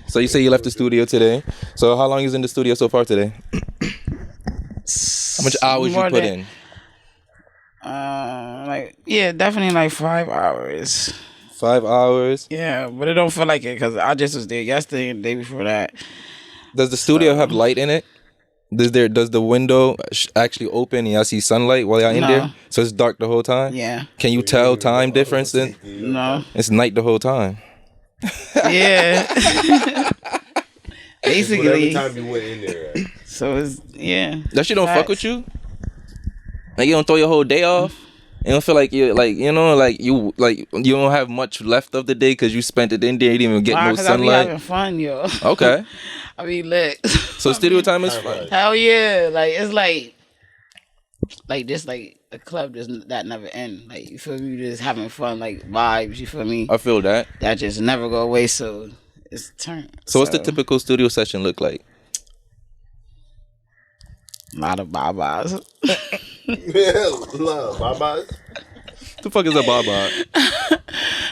So you say you left the studio today. So how long is in the studio so far today? How much hours you put in? Definitely like 5 hours. 5 hours? Yeah, but it don't feel like it because I just was there yesterday and the day before that. Does the studio have light in it? Does the window actually open and y'all see sunlight while y'all in there? So it's dark the whole time? Yeah. Can you tell time difference then? No. It's night the whole time. Yeah. Basically. Every time you went in there. Right? So it's, yeah. That shit don't fuck with you? Like you don't throw your whole day off? You don't feel like you you don't have much left of the day because you spent it in there, you didn't even get no sunlight? I be having fun, yo. Okay. I be lit. So studio time is fun. Hell yeah. Like it's like this like a club that never end. Like you feel me? You just having fun, like vibes, you feel me? I feel that. That just never go away, so it's turn. So what's the typical studio session look like? A lot of bye-byes. Bye-byes? The fuck is a bye-bye?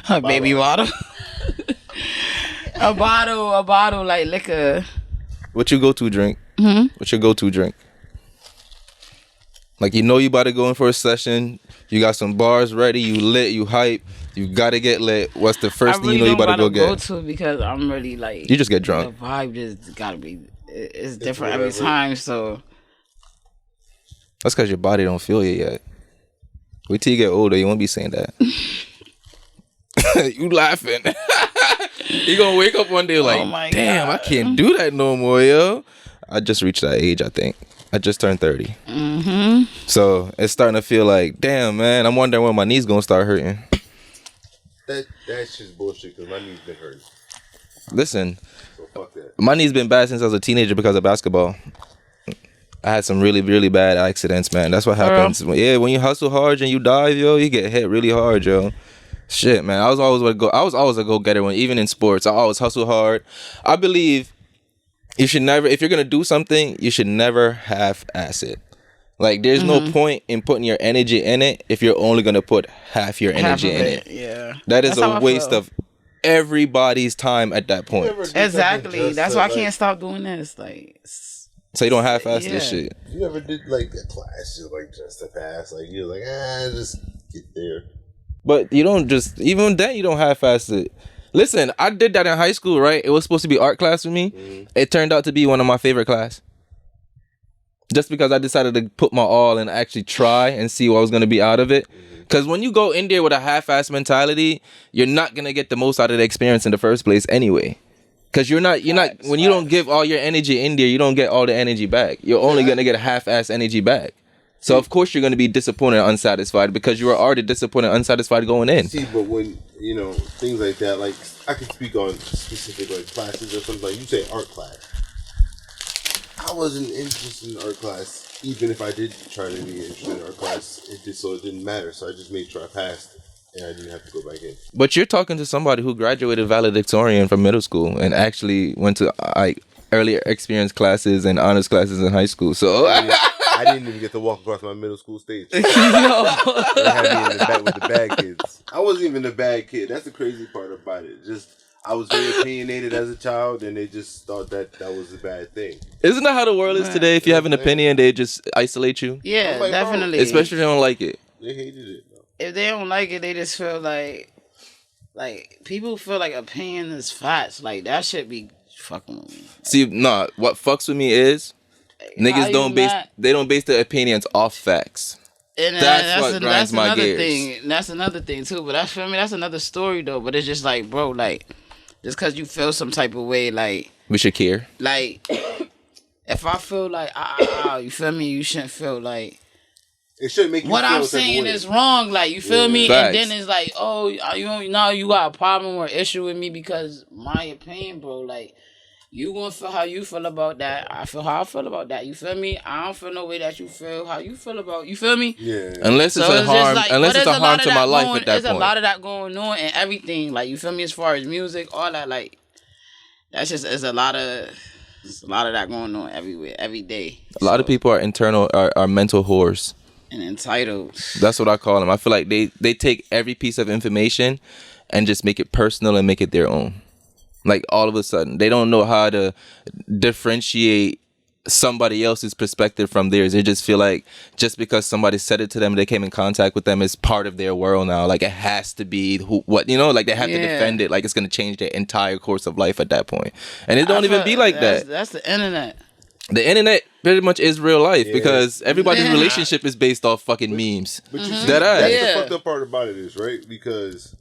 A baby bottle. A bottle like liquor. What you go to drink? What's your go-to drink? Like you know you about to go in for a session, you got some bars ready, you lit, you hype, you gotta get lit. What's the first thing you know you about to go get? Go to because I'm really like. You just get drunk. The vibe just gotta be. It's different every time, so. That's because your body don't feel you yet. Wait till you get older, you won't be saying that. You laughing. You gonna wake up one day like, damn, God. I can't do that no more, yo. I just reached that age, I think. I just turned 30. So it's starting to feel like, damn, man, I'm wondering when my knees gonna start hurting. That's just bullshit because my knees been hurting. Listen, so fuck that. My knees been bad since I was a teenager because of basketball. I had some really, really bad accidents, man. That's what happens. Yeah, when you hustle hard and you dive, yo, you get hit really hard, yo. Shit, man. I was always a go-getter when, even in sports. I always hustle hard. I believe you should never, if you're gonna do something, you should never half-ass it. Like, there's no point in putting your energy in it if you're only gonna put half your energy in it. Yeah, that is a waste of everybody's time at that point. Exactly. That's why I can't stop doing this. Like. So you don't half-ass this shit. You ever did like a class just to pass? Like you're like, just get there. But you don't just, even then you don't half-ass it. Listen, I did that in high school, right? It was supposed to be art class with me. It turned out to be one of my favorite class. Just because I decided to put my all and actually try and see what was going to be out of it. Because when you go in there with a half-ass mentality, you're not going to get the most out of the experience in the first place anyway. Because you're not, when you don't give all your energy in there, you don't get all the energy back. You're only going to get a half-ass energy back. So, of course, you're going to be disappointed and unsatisfied because you were already disappointed and unsatisfied going in. See, but when, things like that, like, I can speak on specific, like, classes or something. Like, you say art class. I wasn't interested in art class, even if I did try to be interested in art class. It didn't matter. So I just made sure I passed. And I didn't have to go back in. But you're talking to somebody who graduated valedictorian from middle school and actually went to earlier experience classes and honors classes in high school. So I didn't even get to walk across my middle school stage. They had me in the back with the bad kids. I wasn't even a bad kid. That's the crazy part about it. Just I was very opinionated as a child, and they just thought that was a bad thing. Isn't that how the world is today? If you have an opinion, they just isolate you. Yeah, definitely. Especially if they don't like it. They hated it. If they don't like it, they just feel like people feel like opinion is facts. Like that should be fucking with me. See, what fucks with me is niggas don't base their opinions off facts. And that's what grinds my gears. Thing. That's another thing too. But that's another story though. But it's just like, bro, like just because you feel some type of way, like we should care. Like if I feel like you feel me, you shouldn't feel like. It shouldn't make you what feel I'm saying is wrong, like you feel me, Facts. and then it's like, you got a problem or issue with me because my opinion, bro. Like you gonna feel how you feel about that. I feel how I feel about that. You feel me? I don't feel no way that you feel how you feel about. You feel me? Yeah. Unless it's a harm, unless it's a harm to my life at that point. There's a lot of that going on and everything. Like you feel me? As far as music, all that, like that's just it's a lot of that going on everywhere, every day. A lot of people are mental whores. And entitled. That's what I call them. I feel like they take every piece of information and just make it personal and make it their own. Like all of a sudden, they don't know how to differentiate somebody else's perspective from theirs. They just feel like just because somebody said it to them, they came in contact with them, is part of their world now. Like it has to be what you know. Like they have to defend it. Like it's gonna change their entire course of life at that point. And it don't even be like that. That's the internet. The internet pretty much is real life because everybody's relationship is based off fucking memes. But you see, That's the fucked up part about it is, right? Because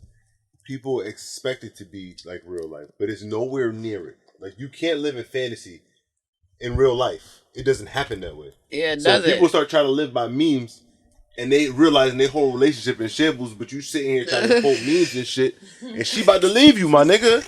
people expect it to be like real life, but it's nowhere near it. Like you can't live in fantasy in real life. It doesn't happen that way. Yeah, it so doesn't. People start trying to live by memes and they realizing their whole relationship in shambles, but you sitting here trying to quote memes and shit, and she about to leave you, my nigga.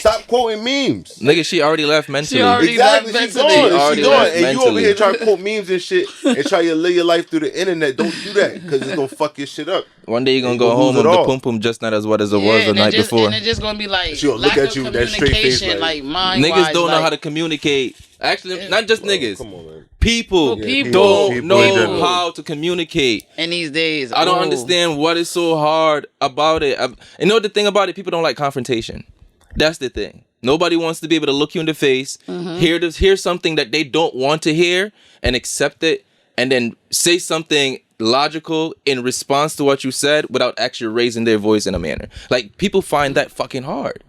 Stop quoting memes. Nigga, she already left mentally. Exactly, she's gone. She's gone. And mentally. you over here trying to quote memes and shit and try to live your life through the internet. Don't do that because it's going to fuck your shit up. One day you're going to go home with the pum pum just not as wet as it was the night before. And it's just going to be like, she'll look at you with that straight face. Like niggas don't know how to communicate. Actually, not just niggas. Come on, man. People don't know how to communicate. In these days. I don't understand what is so hard about it. You know the thing about it? People don't like confrontation. That's the thing. Nobody wants to be able to look you in the face, hear something that they don't want to hear, and accept it, and then say something logical in response to what you said without actually raising their voice in a manner. Like, people find that fucking hard.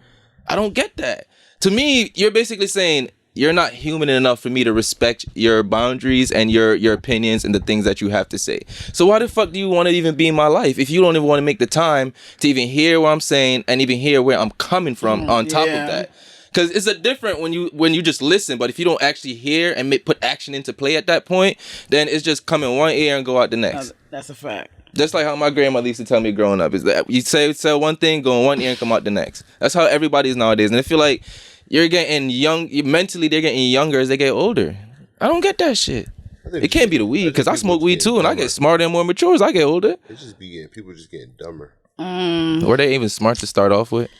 I don't get that. To me, you're basically saying, you're not human enough for me to respect your boundaries and your opinions and the things that you have to say. So why the fuck do you want to even be in my life if you don't even want to make the time to even hear what I'm saying and even hear where I'm coming from on top of that? Because it's a different when you just listen, but if you don't actually hear and put action into play at that point, then it's just come in one ear and go out the next. That's a fact. Just like how my grandmother used to tell me growing up, is that you say one thing, go in one ear and come out the next. That's how everybody is nowadays. And I feel like you're getting young, mentally they're getting younger as they get older. I don't get that shit. It can't be the weed, because I smoke weed too, and I get smarter and more mature as I get older. It's just people just getting dumber. Were they even smart to start off with?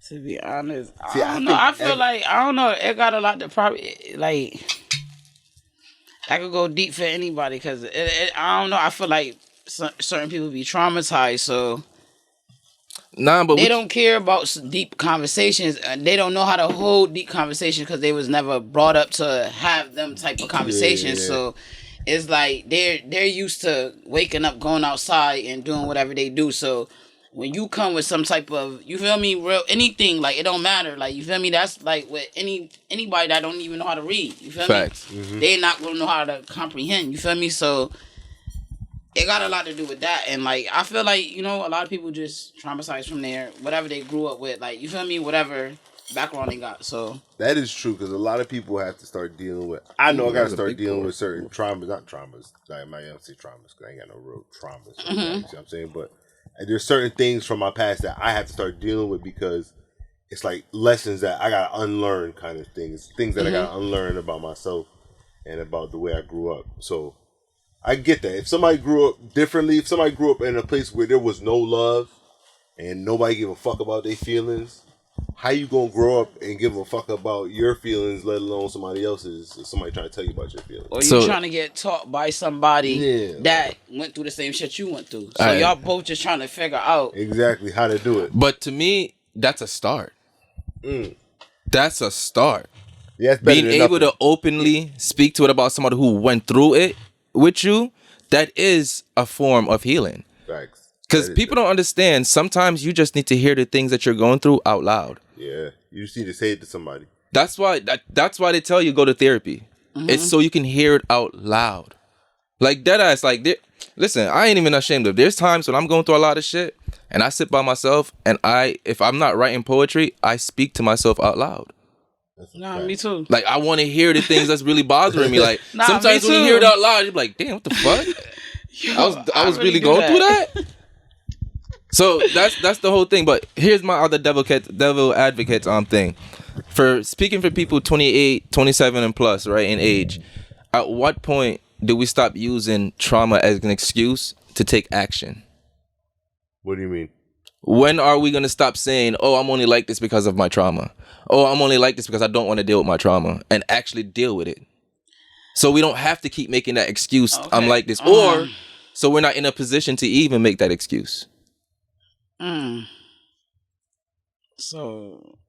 To be honest, I don't know. I feel like, I don't know. It got a lot to probably, like, I could go deep for anybody, because I don't know. I feel like certain people be traumatized, so but they don't care about deep conversations. They don't know how to hold deep conversations because they was never brought up to have them type of conversations. Yeah. So it's like they're used to waking up, going outside, and doing whatever they do. So when you come with some type of, you feel me, real anything, like it don't matter. Like, you feel me? That's like with anybody that don't even know how to read. You feel Facts. me? Mm-hmm. They're not gonna know how to comprehend. You feel me? So it got a lot to do with that. And like, I feel like, you know, a lot of people just traumatized from there, whatever they grew up with, like, you feel me, whatever background they got. So that is true, because a lot of people have to start dealing with, I know I gotta start dealing with certain traumas, not traumas, I might say traumas because I ain't got no real traumas, you know what I'm saying? But there's certain things from my past that I have to start dealing with, because it's like lessons that I gotta unlearn, kind of things that I gotta unlearn about myself and about the way I grew up. So I get that. If somebody grew up differently, if somebody grew up in a place where there was no love and nobody gave a fuck about their feelings, how you gonna grow up and give a fuck about your feelings, let alone somebody else's, if somebody trying to tell you about your feelings? Or you trying to get taught by somebody that went through the same shit you went through. So y'all both just trying to figure out exactly how to do it. But to me, that's a start. That's a start. Yeah, being able to openly speak to it about somebody who went through it with you, that is a form of healing. Facts. Because people don't understand, sometimes you just need to hear the things that you're going through out loud. Yeah, you just need to say it to somebody. That's why they tell you go to therapy. It's so you can hear it out loud. Like deadass, like, listen, I ain't even ashamed of. There's times when I'm going through a lot of shit and I sit by myself and if I'm not writing poetry, I speak to myself out loud. Nah, me too. Like, I want to hear the things that's really bothering me. Like, sometimes when you hear it out loud, you're like, damn, what the fuck? I was really going through that? So that's the whole thing. But here's my other devil advocate thing. For speaking for people 28, 27 and plus, right, in age, at what point do we stop using trauma as an excuse to take action? What do you mean? When are we going to stop saying, oh, I'm only like this because of my trauma? Oh, I'm only like this because I don't want to deal with my trauma, and actually deal with it? So we don't have to keep making that excuse, I'm like this. Or so we're not in a position to even make that excuse. So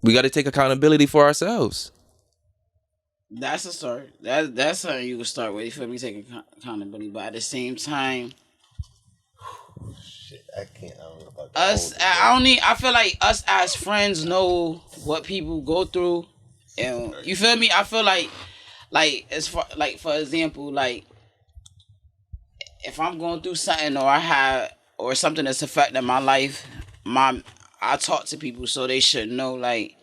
We got to take accountability for ourselves. That's a start. That's something you can start with. You feel me? Taking accountability, but at the same time, shit, I can't. I don't know about us. I feel like us as friends know what people go through, and you feel me? I feel like as far like for example, like if I'm going through something or something that's affecting my life, I talk to people so they should know like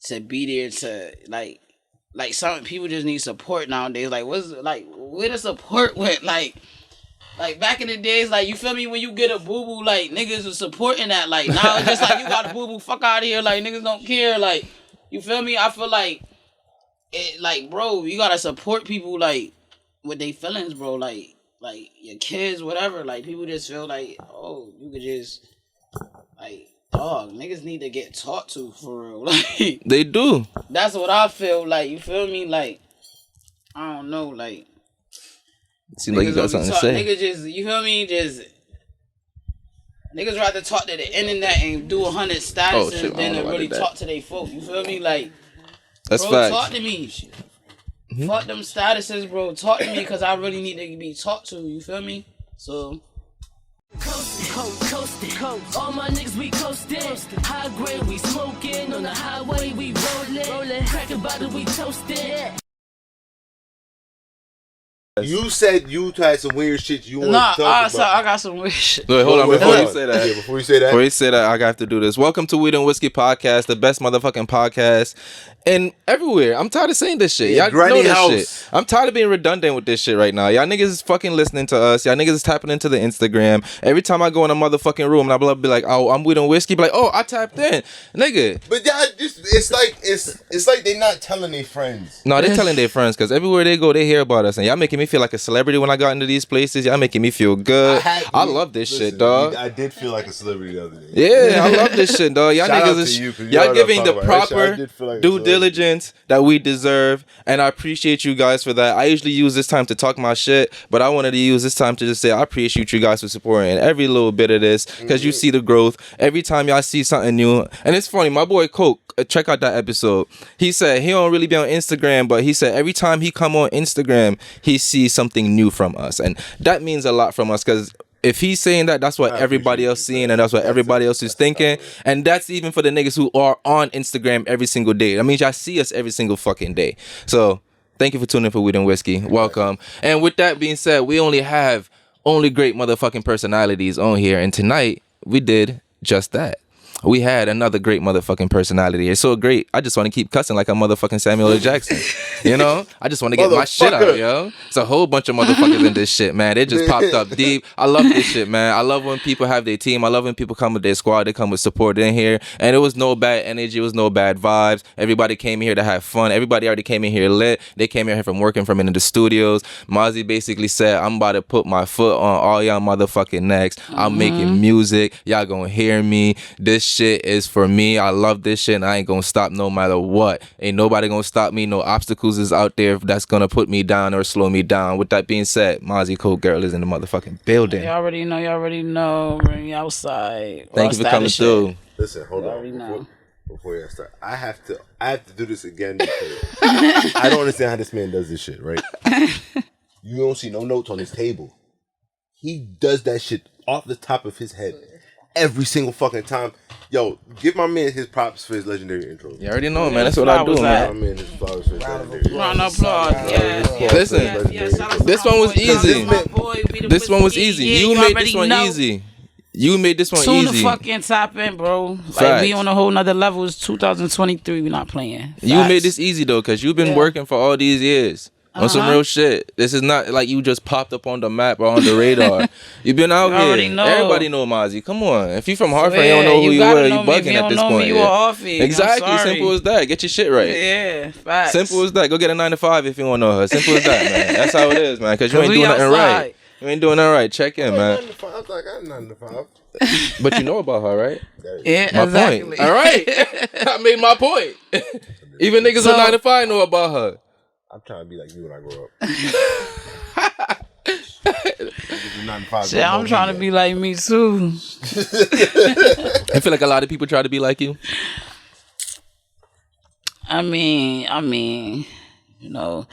to be there to like some people just need support nowadays. Like where the support went? Like back in the days, like you feel me, when you get a boo boo, like niggas was supporting that. Like now it's just like you got a boo boo, fuck out of here. Like niggas don't care. Like you feel me? I feel like it. Like bro, you gotta support people like with their feelings, bro. Like your kids, whatever. Like people just feel like you could just like. Dog, niggas need to get taught to for real. Like they do. That's what I feel like. You feel me? Like I don't know. Like seems like you got something to say. Niggas just you feel me? Just niggas rather talk to the internet and do 100 statuses than to really talk to they folk. You feel me? Like that's bro, facts. talk to me. Mm-hmm. Fuck them statuses, bro. Talk to me because I really need to be talked to. You feel me? So. Coasting. All my niggas we coasting. High grade we smoking. On the highway we rolling. Crack a bottle we toasting. You said you had some weird shit you want to talk about. So I got some weird shit. Wait, hold on. Before you say that. Yeah, before you say that, I have to do this. Welcome to Weed and Whiskey Podcast, the best motherfucking podcast. And everywhere. I'm tired of saying this shit. Y'all know this shit. I'm tired of being redundant with this shit right now. Y'all niggas is fucking listening to us. Y'all niggas is tapping into the Instagram. Every time I go in a motherfucking room, and I'll be like, oh, I'm Weed and Whiskey. Be like, oh, I tapped in. Nigga. But y'all just, it's like they not telling their friends. No, they're telling their friends because everywhere they go, they hear about us. And y'all making me feel like a celebrity when I got into these places. Y'all making me feel good. I love this shit, dog. I did feel like a celebrity the other day. Yeah, I love this shit, dog. Y'all Shout niggas is y'all giving the proper due diligence that we deserve, and I appreciate you guys for that. I usually use this time to talk my shit, but I wanted to use this time to just say I appreciate you guys for supporting every little bit of this because you see the growth every time y'all see something new. And it's funny, my boy Coke, check out that episode. He said he don't really be on Instagram, but he said every time he come on Instagram, he sees something new from us, and that means a lot from us because if he's saying that, that's what everybody else seeing, and that's what everybody else is thinking. And that's even for the niggas who are on Instagram every single day. That means y'all see us every single fucking day. So thank you for tuning in for Weed and Whiskey. Welcome. And with that being said, we only have great motherfucking personalities on here. And tonight, we did just that. We had another great motherfucking personality. It's so great. I just want to keep cussing like a motherfucking Samuel L. Jackson. You know? I just want to get my shit out, yo. It's a whole bunch of motherfuckers in this shit, man. It just popped up deep. I love this shit, man. I love when people have their team. I love when people come with their squad. They come with support in here. And it was no bad energy. It was no bad vibes. Everybody came here to have fun. Everybody already came in here lit. They came in here from working from in the studios. Mazi basically said, I'm about to put my foot on all y'all motherfucking necks. I'm making music. Y'all gonna hear me. This shit is for me. I love this shit and I ain't gonna stop no matter what. Ain't nobody gonna stop me. No obstacles is out there that's gonna put me down or slow me down. With that being said, Mazi Cold Girl is in the motherfucking building. Y'all already know. Bring me outside. Thank you for coming through. Listen, hold on. Before you start, I have to do this again because I don't understand how this man does this shit, right? You don't see no notes on his table. He does that shit off the top of his head every single fucking time. Yo, give my man his props for his legendary intro. You already know, man. That's what I do, man. My man his flowers for his legendary. Round of applause. Listen, this one was easy. This one was easy. You made this one easy. You made this one easy. Tune the fucking top in, bro. Like, we on a whole nother level. It's 2023. We not playing. You made this easy, though, because you've been working for all these years. On some real shit. This is not like you just popped up on the map or on the radar. You've been out here. Know. Everybody know Mazi. Come on. If you from Hartford, you don't know who you were. You bugging at this point. You are offie. Exactly. Simple as that. Get your shit right. Yeah. Facts. Simple as that. Go get a 9 to 5 if you want to know her. Simple as that, man. That's how it is, man. Because you ain't doing nothing right. You ain't doing nothing right. Check in, man. I was like, I'm 9 to 5. But you know about her, right? Yeah, my exactly. Point. All right. I made my point. Even niggas on 9 to 5 know about her. I'm trying to be like you when I grow up. Shit, I'm trying to be like me too. I feel like a lot of people try to be like you. I mean, you know.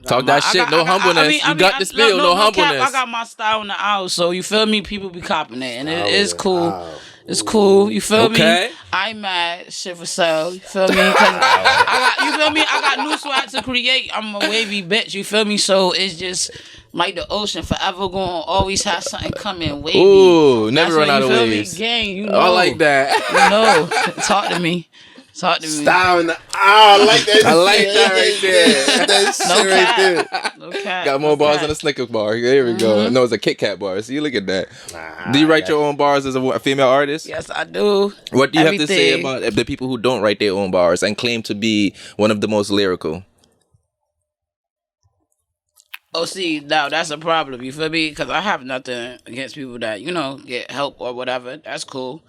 Talk that shit, no humbleness. You got the spill, no humbleness. I got my style in the house, so you feel me? People be copping it, and it's cool. Ow. It's cool. You feel Okay. me? I ain't mad. Shit for sale. You feel me? 'Cause you feel me? I got new swag to create. I'm a wavy bitch. You feel me? So it's just like the ocean, forever going always have something coming wavy. Ooh, never run That's what, out of you feel me? waves. Gang, you know. I like that. You know. Talk to me. Talk to me. Style in the I like that. I like that right there. That shit No right there. cap. No cap. Got more No bars cap. than a Snickers bar. There we go. No, it's a Kit Kat bar. See, look at that. Do you write your own bars as a female artist? Yes, I do. What do you have to say Everything. about the people who don't write their own bars and claim to be one of the most lyrical? Oh, see, now that's a problem. You feel me? Because I have nothing against people that, you know, get help or whatever. That's cool.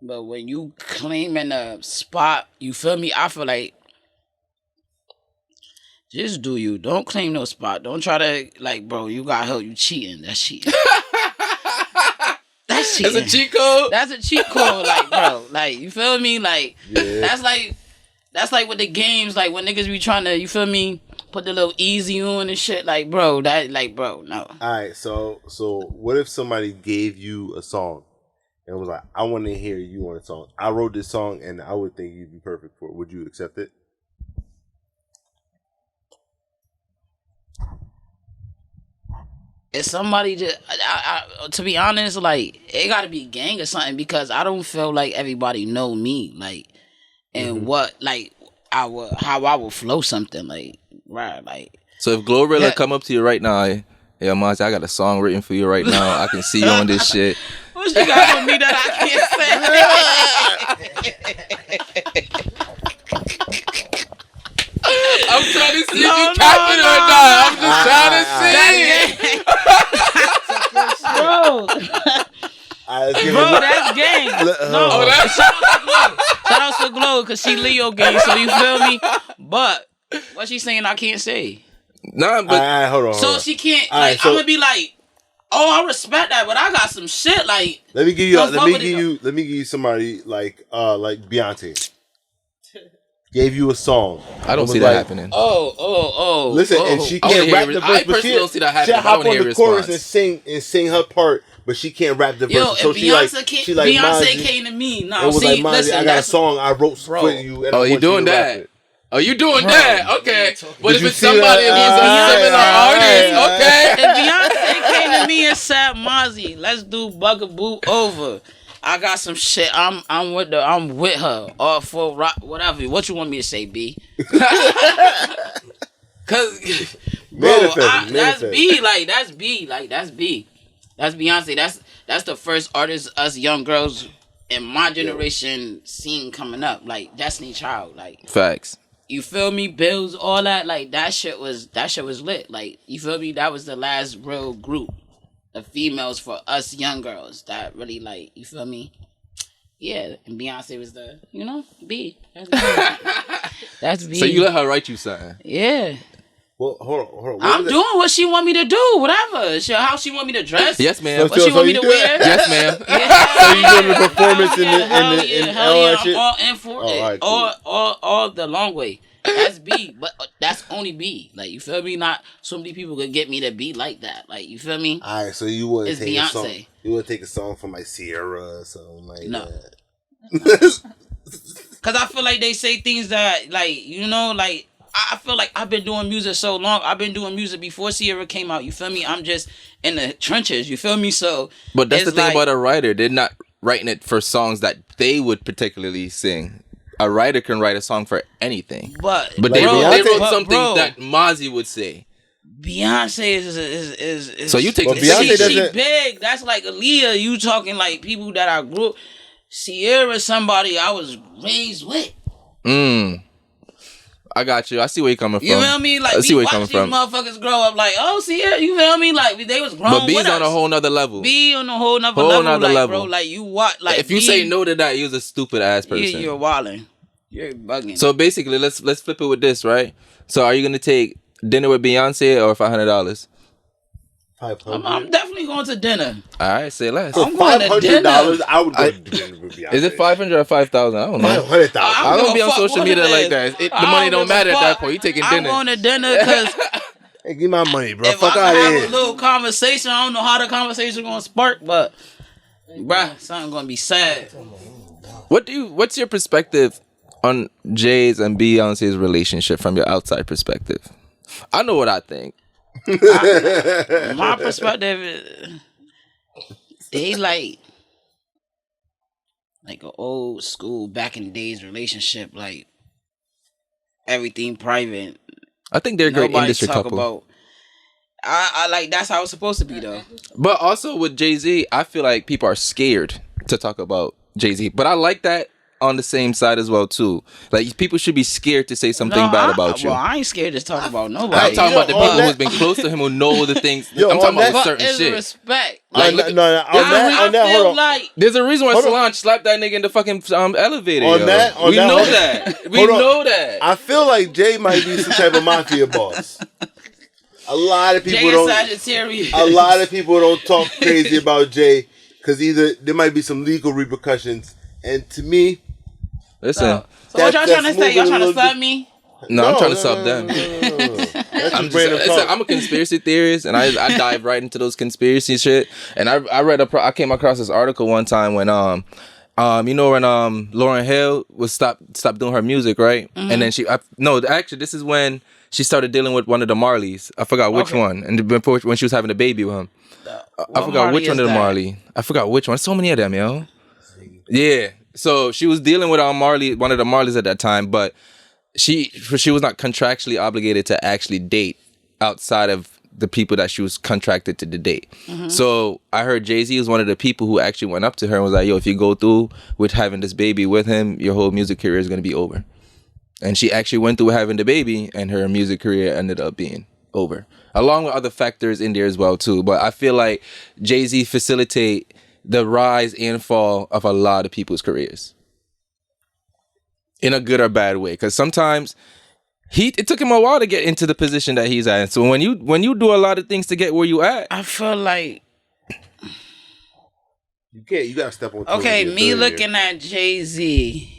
But when you claim in a spot, you feel me? I feel like just do you. Don't claim no spot. Don't try to, like, bro, you got help. You cheating. That's cheating. That's cheating. That's a cheat code? That's a cheat code, like, bro. Like, you feel me? Like, that's like with the games, like, when niggas be trying to, you feel me, put the little easy on and shit. Like, bro, no. Alright, so what if somebody gave you a song and was like, I want to hear you on a song. I wrote this song and I would think you'd be perfect for it. Would you accept it? If somebody just, to be honest, like, it gotta be gang or something, because I don't feel like everybody know me, like, and what, like, how I will flow something, like, right, like. So if Glorilla come up to you right now, hey, Mazi, I got a song written for you right now. I can see you on this shit. What you got on me that I can't say? I'm trying to see if you capping or not. I'm just trying to see. Bro, that's gang. No, shout out to Glow, because she Leo gang, so you feel me? But what she saying I can't say. Nah, but hold on. So she can't, All like, right, so- I'm gonna be like, oh, I respect that, but I got some shit, like. Let me give you Don't let me give you somebody like Beyonce. Gave you a song. I don't see that happening. Oh. Listen, and she I wanna can't hear rap it. the I verse, but personally don't see that happening, she'll but I hop wanna on hear the a chorus response. and sing her part, but she can't rap the verse. Yo, So if she like Beyonce Mazi, came to me, and now was see, like, Mazi, listen, I got a that's song I wrote for you. And I Oh, you want doing to rap that? it. Oh, you doing that? Okay. But if you it's see somebody that? who's a similar artist, okay. If Beyonce came to me and said, Mazi, let's do Bugaboo over. I got some shit. I'm with her. Or for rock, whatever. What you want me to say, B? Cause, bro, that's B. Like, that's B. Like, that's B. That's Beyonce. That's the first artist us young girls in my generation seen coming up. Like, Destiny Child. Like, Facts. you feel me? Bills, all that. Like, that shit was lit. Like, you feel me? That was the last real group of females for us young girls that really, like, you feel me? Yeah, and Beyonce was the, you know, B. That's B. That's B. So you let her write you something? Yeah. Well, hold on. I'm doing what she want me to do, whatever. How she want me to dress. Yes, ma'am. What she want me to wear. Yes, ma'am. So you doing the performance in all that shit? I'm all in for it. Right, cool. All the long way. That's B, but that's only B. Like, you feel me? Not so many people could get me to be like that. Like, you feel me? All right, so you wouldn't It's take a song. Beyonce. You wouldn't take a song from like Sierra or something like No. that. Cause I feel like they say things that, like, you know, like, I feel like I've been doing music so long. I've been doing music before Sierra came out. You feel me? I'm just in the trenches. You feel me? So, But that's the it's thing like, about a writer. They're not writing it for songs that they would particularly sing. A writer can write a song for anything. But they bro, wrote but something bro, that Mazi would say. Beyonce is So you take Beyonce she doesn't- big. That's like Aaliyah. You talking like people that I grew. Sierra, somebody I was raised with. I got you. I see where you're coming from. You feel me? Like, I see we where you're watch coming these from. motherfuckers grow up like, oh, Sierra, you feel me? Like, they was grown But B's with on us. a whole nother level. B on a whole nother Whole level. nother Like, level. bro, like, you what? Like, If you B, say no to that, you're a stupid ass person. you're wilding. You're bugging. So basically, let's flip it with this, right? So are you gonna take dinner with Beyonce or $500? I'm definitely going to dinner. All right, say less. I'm going to dinner. $500, I would go to dinner with Beyonce. Is it 500 or 5,000? I don't know. 500,000. I don't be on social media like that. The money don't matter at that point. You taking dinner. I'm going to dinner because Hey, give me my money, bro. if Fuck I out of have here. a little conversation, I don't know how the conversation going to spark, but bruh, something going to be sad. What's your perspective on Jay's and Beyonce's relationship from your outside perspective? I know what I think. My perspective is they like an old school back in the days relationship, like everything private. I think they're a great industry couple. About, I like that's how it's supposed to be though. But also with Jay-Z, I feel like people are scared to talk about Jay-Z. But I like that on the same side as well too. Like people should be scared to say something bad about you. Well, I ain't scared to talk about nobody. I'm talking about the people who's been close to him who know the things. Yo, I'm talking about that, certain shit. Respect. Like, on that, hold on. Like there's a reason why Solange slapped that nigga in the fucking elevator. On yo. that, we know that. We know that. I feel like Jay might be some type of mafia boss. A lot of people don't. Sagittarius. A lot of people don't talk crazy about Jay because either there might be some legal repercussions, and to me, listen. So what y'all trying to say? Y'all trying to sub me? No, I'm trying to sub them. I'm I'm a conspiracy theorist, and I dive right into those conspiracy shit. And I came across this article one time when you know when Lauryn Hill was stopped doing her music, right? Mm-hmm. And then actually this is when she started dealing with one of the Marleys. I forgot which one, and before when she was having a baby with him. I forgot which one of the Marley. I forgot which one. So many of them, yo. Yeah. So she was dealing with one of the Marleys at that time, but she was not contractually obligated to actually date outside of the people that she was contracted to date. Mm-hmm. So I heard Jay-Z was one of the people who actually went up to her and was like, yo, if you go through with having this baby with him, your whole music career is going to be over. And she actually went through having the baby and her music career ended up being over. Along with other factors in there as well too. But I feel like Jay-Z facilitate the rise and fall of a lot of people's careers. In a good or bad way. Because sometimes it took him a while to get into the position that he's at. So when you do a lot of things to get where you at, I feel like you gotta step on. Okay, me looking at Jay-Z.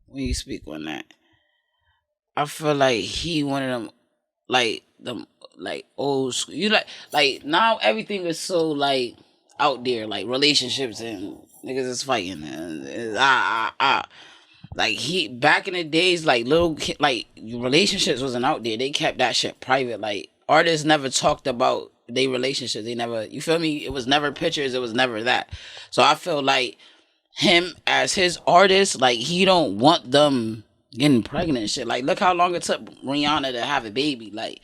When you speak on that, I feel like he one of them, like old school. You like now everything is so like out there, like relationships and niggas is fighting and like he back in the days, like like relationships wasn't out there. They kept that shit private. Like artists never talked about their relationships. They never, you feel me? It was never pictures. It was never that. So I feel like him as his artist, like he don't want them getting pregnant and shit. Like look how long it took Rihanna to have a baby. Like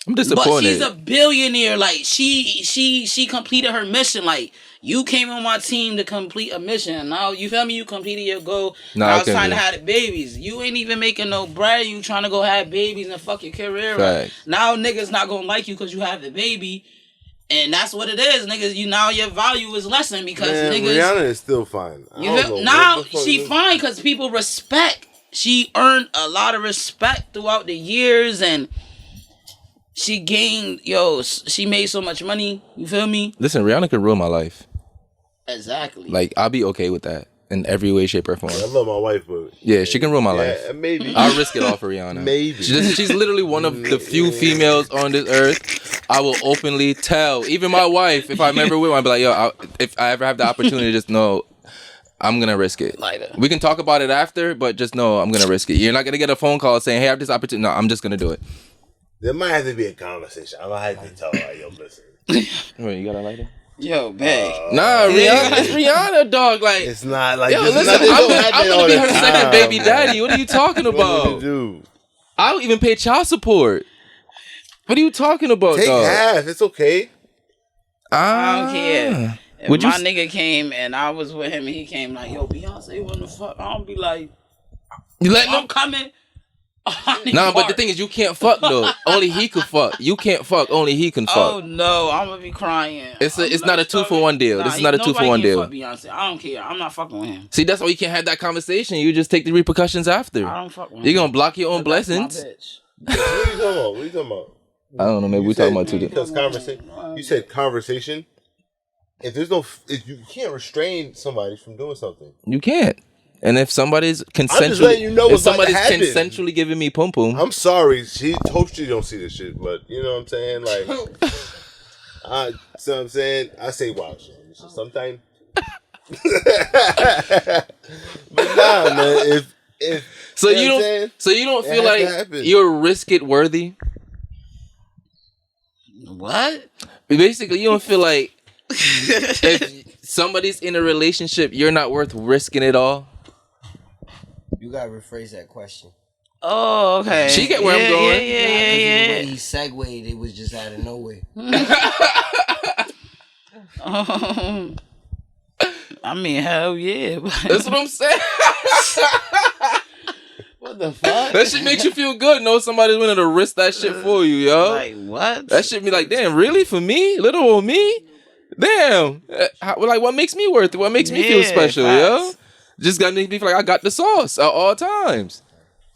I'm disappointed. But she's a billionaire. Like she completed her mission. Like you came on my team to complete a mission. Now you feel me? You completed your goal. Now it's time to have the babies. You ain't even making no bread. You trying to go have babies and fuck your career. Right. Now niggas not gonna like you because you have the baby. And that's what it is, niggas. Now your value is lessened because niggas. Rihanna is still fine. Now she fine because people respect. She earned a lot of respect throughout the years and she gained, she made so much money. You feel me? Listen, Rihanna could ruin my life. Exactly. Like, I'll be okay with that in every way, shape, or form. I love my wife, but... Yeah, she can ruin my life. Maybe. I'll risk it all for Rihanna. Maybe. She's literally one of the few females on this earth I will openly tell. Even my wife, if I'm ever with her, I'll be like, yo, if I ever have the opportunity, just know... I'm going to risk it. Lighter. We can talk about it after, but just know I'm going to risk it. You're not going to get a phone call saying, hey, I have this opportunity. No, I'm just going to do it. There might have to be a conversation. I'm going to have to tell her, yo, listen. Wait, you got a lighter? Yo, babe. Nah, Rihanna. It's Rihanna, dog. Like, it's not like yo, this. Listen, I'm going to be her second baby daddy. What are you talking about? I'll even pay child support. What are you talking about, Take dog? half. It's okay. I don't care. If my nigga came and I was with him and he came like, yo, Beyonce, what the fuck? I don't be like, you letting I'm coming. Nah, but the thing is, you can't fuck though. Only he can fuck. You can't fuck. Only he can fuck. Oh no, I'm gonna be crying. It's not a 2-for-1 deal. This is not a 2-for-1 deal. Fuck Beyonce. I don't care. I'm not fucking with him. See, that's why you can't have that conversation. You just take the repercussions after. I don't fuck with him. You're gonna block your own blessings. What are you talking about? I don't know. Maybe we're talking about two different. Because conversation. You said conversation. If you can't restrain somebody from doing something. You can't. And if somebody's consensually, I'm just letting you know if somebody's about to happen. consensually giving me pum pum, I'm sorry. Hope she don't see this shit, but you know what I'm saying? Like, so I'm saying, I say wild shit. Sometimes. But nah, man. If so you don't feel like you're risk it worthy. What? Basically, you don't feel like if somebody's in a relationship, you're not worth risking it all. You gotta rephrase that question. Oh, okay. She get where I'm going. Yeah. The way he segued, it was just out of nowhere. I mean, hell yeah. That's what I'm saying. What the fuck? That shit makes you feel good. Know somebody's willing to risk that shit for you, yo. Like, what? That shit be like, damn, really? For me? Little old me? Damn. Like, what makes me worth it? What makes me feel special, yo? Just got to be like, I got the sauce at all times.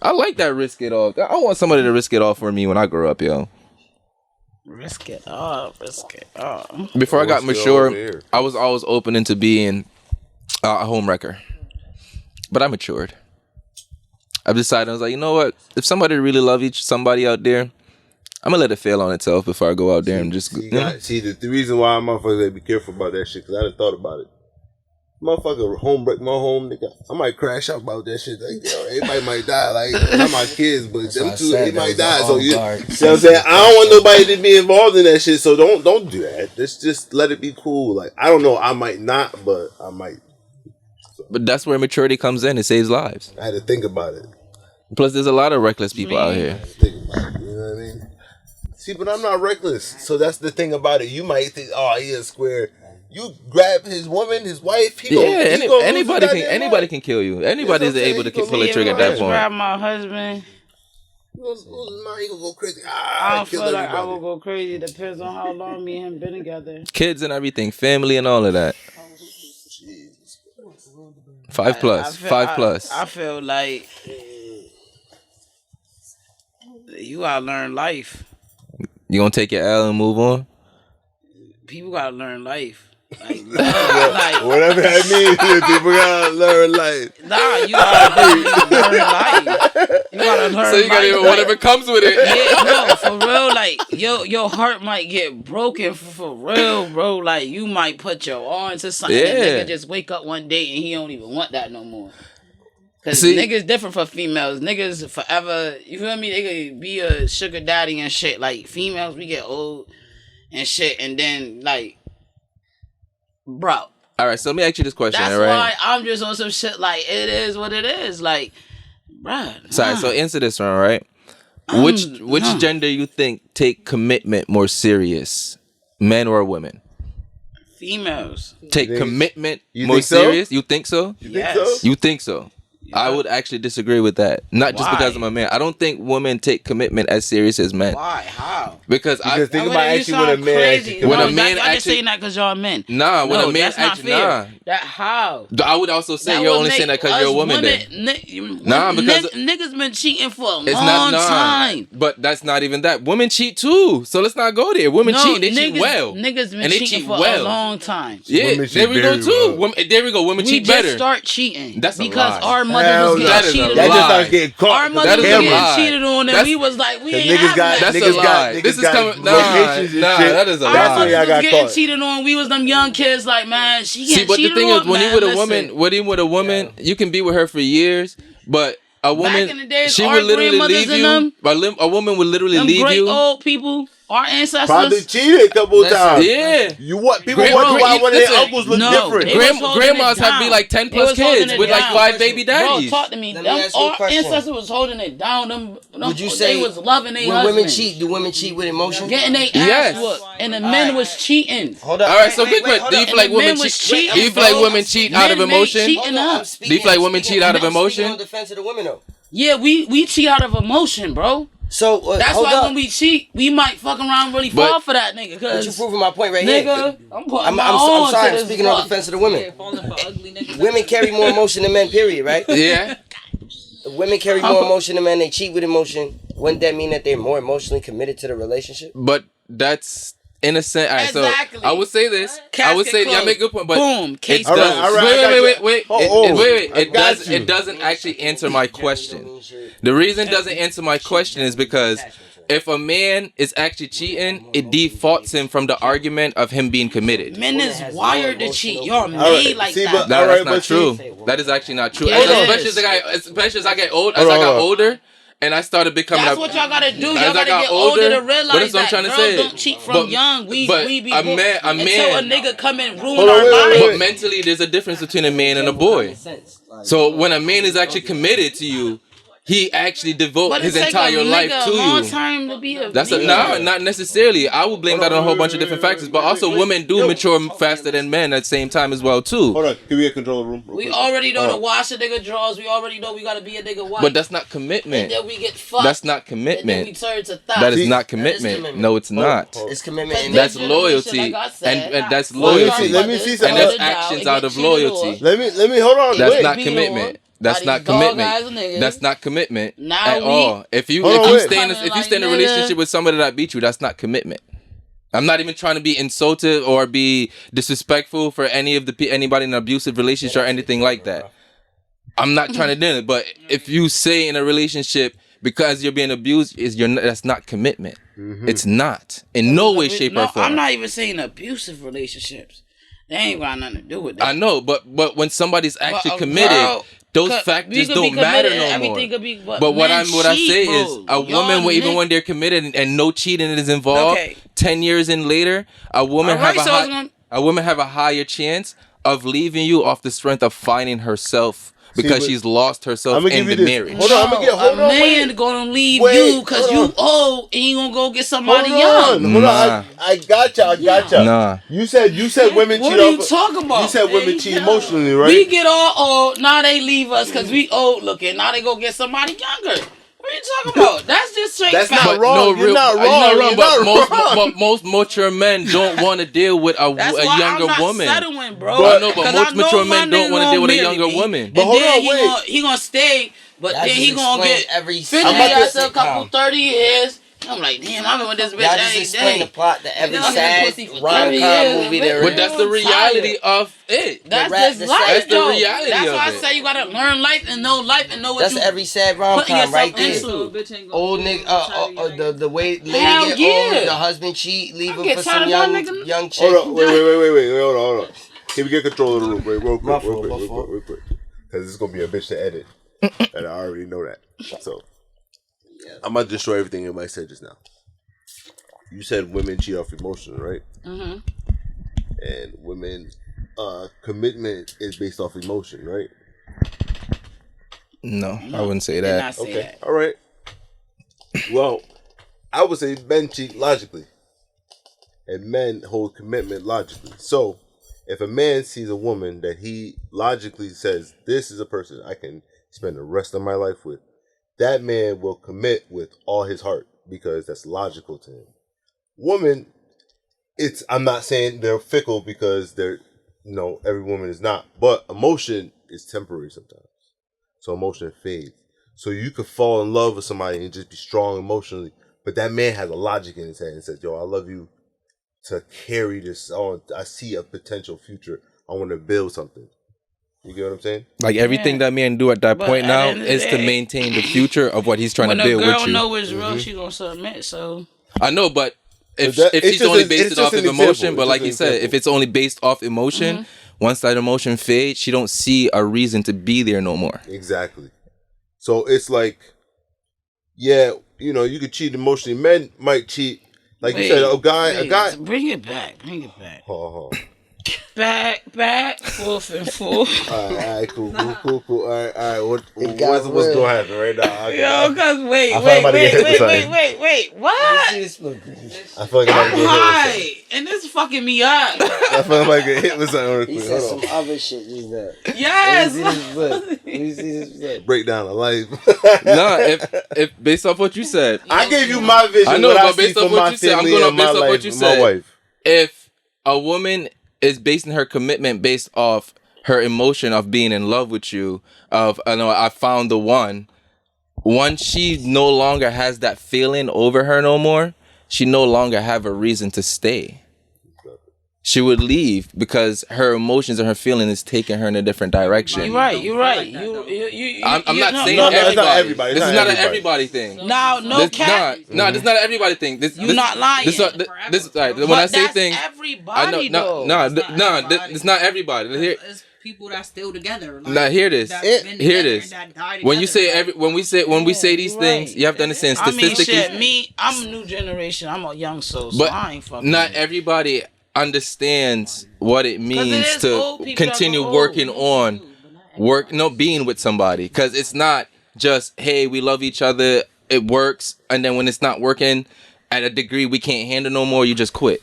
I like that risk it off. I want somebody to risk it off for me when I grow up, yo. Risk it off. Before I got mature, I was always open into being a home wrecker. But I matured. I've decided, I was like, you know what? If somebody really love somebody out there, I'm going to let it fail on itself before I go out there and just... the reason why motherfuckers gotta be careful about that shit, because I done thought about it. Motherfucker home break my home, nigga. I might crash out about that shit. Like, yo, everybody might die. Like, not my kids, but them two, they might die. So you know what I'm saying? I don't want nobody to be involved in that shit. So don't do that. Just let it be cool. Like, I don't know. I might not, but I might. So. But that's where maturity comes in. It saves lives. I had to think about it. Plus, there's a lot of reckless people out here. Think about it. You know what I mean? See, but I'm not reckless. So that's the thing about it. You might think, oh, he is square. You grab his woman, his wife. Anybody can kill you. Anybody's able to pull a trigger at that point. Grab my husband. He gonna go crazy. I don't feel like I will go crazy. Depends on how long me and him been together. Kids and everything, family and all of that. 5 plus. 5 plus. I feel like you gotta learn life. You gonna take your L and move on? People gotta learn life. Like, whatever that means, people gotta learn life. Nah, you gotta learn life. You gotta learn. So you gotta even whatever comes with it. Yeah, no, for real. Like your heart might get broken for real, bro. Like you might put your arm to something. Yeah. And nigga just wake up one day and he don't even want that no more. Cause niggas different for females. Niggas forever. You feel me? They could be a sugar daddy and shit. Like females, we get old and shit, and then like. Bro. All right, so let me ask you this question. That's all right? why I'm just on some shit like it is what it is. Like, bruh. Sorry, so answer this one, right? Which gender you think take commitment more serious, men or women? Females. Take commitment more serious? You think so? Yes. You think so? Yeah. I would actually disagree with that. Not just because I'm a man. I don't think women take commitment as serious as men. Why? How? Because think about actually when a man crazy. When a man actually saying that because y'all men. Nah, when a man actually That how? I would also say you're only saying that because you're a woman. Because niggas been cheating for a long time. But that's not even that. Women cheat too. So let's not go there. Women cheat. They cheat well. Niggas been cheating for a long time. Yeah, there we go too. There we go. Women cheat better. We just start cheating. That's because our mothers was getting cheated on. That just starts getting caught. Our mothers was getting cheated on, and we was like, we ain't having that. That's a lie. This is coming. Nah, that is a lie. Our mothers was getting cheated on. We was them young kids, like, man, she getting cheated on. See, but the thing is, when you with a woman, you can be with her for years, but a woman, back in the days, she our would literally grandmothers leave you. A woman would literally leave you. Great old people. Our ancestors probably cheated a couple times. Yeah. You what? People wonder why one of their uncles look different. Grandmas have to be like 10 plus kids with like 5 baby daddies. Bro, talk to me. Our ancestors was holding it down. Would you say they was loving their husband? Women cheat? Do women cheat with emotion? Getting their ass whooped, and the men was cheating. Hold on. All right, so quick. Do you feel like women cheat? Do you feel like women cheat out of emotion? Do you feel like women cheat out of emotion? On defense of the women though. Yeah, we cheat out of emotion, bro. So that's why when we cheat, we might fuck around and really fall for that nigga. Cause you proving my point right here. Nigga, I'm sorry. I'm speaking on defense of the women. Women carry more emotion than men. Period. Right? Yeah. Women carry more emotion than men. They cheat with emotion. wouldn't that mean that they're more emotionally committed to the relationship? But that's innocent. All right, Exactly. so I would say this. Casket I would say closed. y'all make a good point, but Boom, case it does. All right, Wait. It doesn't actually answer my question. The reason it doesn't answer my question is because if a man is actually cheating, it defaults him from the argument of him being committed. Men is wired to cheat. Y'all made right, like see, that. but- That's Alright, not but true. see- That is actually not true. Yeah, And it especially as I get old, Hold as I on, got hold on. older, and I started becoming. That's what y'all gotta do. As Y'all I gotta got get older to but realize that's what I'm that trying to girls say. don't cheat from But- young. We but be a man- until a nigga come and ruin Hold on, our wait, lives. wait, But mentally, there's a difference between a man and a boy. So when a man is actually committed to you, he actually devotes But his it take entire a life nigga to a long you. time to be a That's nigga. not necessarily. I would blame that on a whole bunch of different factors, but also women do mature faster than men at the same time as well too. Hold on, can we get control of the room? real We quick? already know Hold to on. wash a nigga drawers. We already know we gotta be a nigga wife. But that's not and commitment. then we get fucked. That's not And then we commitment. turn to thought. That is See, not that is commitment. commitment. No, it's not. hold on. It's commitment. But And That's this loyalty, generation, like I said, and that's Let me loyalty, see, let me see and something. that's It get actions cheated out of on. loyalty. Let me hold on. That's wait. not beat commitment. on That's by not these dog ass commitment. niggas. That's not commitment Now at we- all. If you Hold on, wait. stay in a Like, relationship nigga. with somebody that beat you, that's not commitment. I'm not even trying to be insulted or be disrespectful for anybody in an abusive relationship or anything like that. I'm not trying to do it. But if you say in a relationship because you're being abused, that's not commitment. It's not in no way, shape, or form. I'm not even saying abusive relationships. They ain't got nothing to do with that. I know, but when somebody's actually But a committed, girl those we factors could be don't matter committed and no more. everything could be- but But what men I cheat, say bro. is, a Y'all woman, even nigg- when they're committed and no cheating is involved, Okay. 10 years in later, a woman Alright, have so it's gonna- a woman have a higher chance of leaving you off the strength of finding herself because but she's lost herself I'ma in give the you this. marriage. Hold on, hold a on, man wait. gonna leave Wait, you because hold you on. old and he gonna go get somebody Hold young. on, hold Nah. on. I gotcha. Nah. You said women cheat. What are you talking about? You said women cheat emotionally, right? We get all old, now they leave us because we old looking. Now they go get somebody younger. What are you talking about? That's just straight That's fact. not wrong. You're not wrong. But most mature men don't want to deal with a That's why younger I'm not woman. settling, bro. But- I know, but 'Cause most I know mature my men don't nigga want to deal with a gonna younger marry me. woman. But And hold then on, wait. he gonna stay, but Y'all then he just gonna explained get every 50 I'm about to- after a couple 30 years. I'm like, damn, I've been with this bitch Y'all just every explain the day. plot to every Y'all been sad pussy for 30 rom-com years, movie but- there But is. that's the I'm reality tired. of it. That's That's just life, That's the though. reality That's of why it. I say you gotta learn life and know what That's you every sad putting rom-com yourself right there. into. Old nigga, the way lady Hell get yeah. old, the husband cheat, leave I her get for tired some of my nigga. young chick. Hold on, wait, hold on. Can we get control of the room? Wait, real My quick. fault. Because it's gonna be a bitch to edit, and I already know that. So I'm about to destroy everything everybody said just now. You said women cheat off emotion, right? Mm-hmm. And women commitment is based off emotion, right? No, I wouldn't say Did that. not say Okay, that. all right. Well, I would say men cheat logically, and men hold commitment logically. So, if a man sees a woman that he logically says, this is a person I can spend the rest of my life with, that man will commit with all his heart because that's logical to him. Woman, I'm not saying they're fickle because every woman is not, but emotion is temporary sometimes. So emotion fades. So you could fall in love with somebody and just be strong emotionally, but that man has a logic in his head and says, yo, I love you to carry this on. I see a potential future. I want to build something. You get what I'm saying? Like everything that man do at that But point at now the end of the is to day, maintain the future of what he's trying When to a build girl with you. know it's real, she gonna submit. So I know, but if But that- it's she's just only an- based it's it off just of an emotion, example. but It's like just you an said, example. if it's only based off emotion, once that emotion fades, she don't see a reason to be there no more. Exactly. So it's like, yeah, you could cheat emotionally. Men might cheat. Like you said, a guy. Bring it back. Hold on. Back, forth and forth. All right, cool. All right. What's got gonna real. happen right now? Yo, cause wait, I feel like I'm about to get hit with something. what? I feel like I'm about to I'm get hit with something. high, and this fucking me up. I feel like I'm about to get hit with something real He quick. said Hold some on. other shit just now. Yes. Let me see this flip. Break down the life. Nah, if based off what you said, I gave you my vision. I know, what but see based off for what my you said, I'm family going and off based my off what life you and said. My wife. if a woman is basing her commitment based off her emotion of being in love with you, I found the one, once she no longer has that feeling over her no more, she no longer have a reason to stay. She would leave because her emotions and her feeling is taking her in a different direction. You're right. I'm not saying everybody. This is not an everybody thing. No, this is not an everybody thing. You're not lying. When I say things, everybody no, it's not everybody. It's people that still together. Now hear this. Hear this. When you say when we say these things, you have to understand statistically. I'm a new generation. I'm a young soul, so but I ain't fucking. Not everybody understands what it means to continue working on being with somebody, because it's not just, hey, we love each other, it works, and then when it's not working at a degree we can't handle no more, you just quit.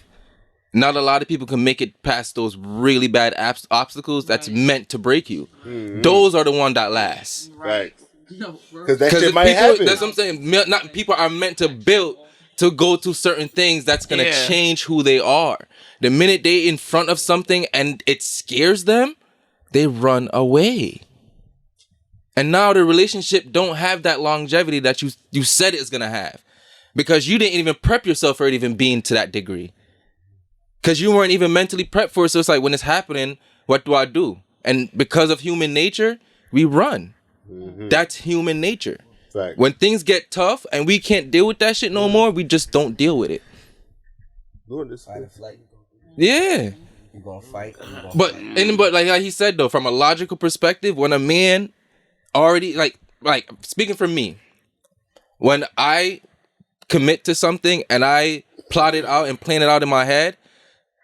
Not a lot of people can make it past those really bad obstacles that's meant to break you. Those are the ones that last. Right. Because that shit might happen. That's what I'm saying. Not people are meant to build to go to certain things that's gonna change who they are. The minute they in front of something and it scares them, they run away. And now the relationship don't have that longevity that you said it's gonna have, because you didn't even prep yourself for it even being to that degree. Because you weren't even mentally prepped for it. So it's like, when it's happening, what do I do? And because of human nature, we run. That's human nature. Fact. When things get tough and we can't deal with that shit no more, we just don't deal with it. Fight or flight. Yeah. You're gonna fight. But like he said though, from a logical perspective, when a man already like speaking for me, when I commit to something and I plot it out and plan it out in my head,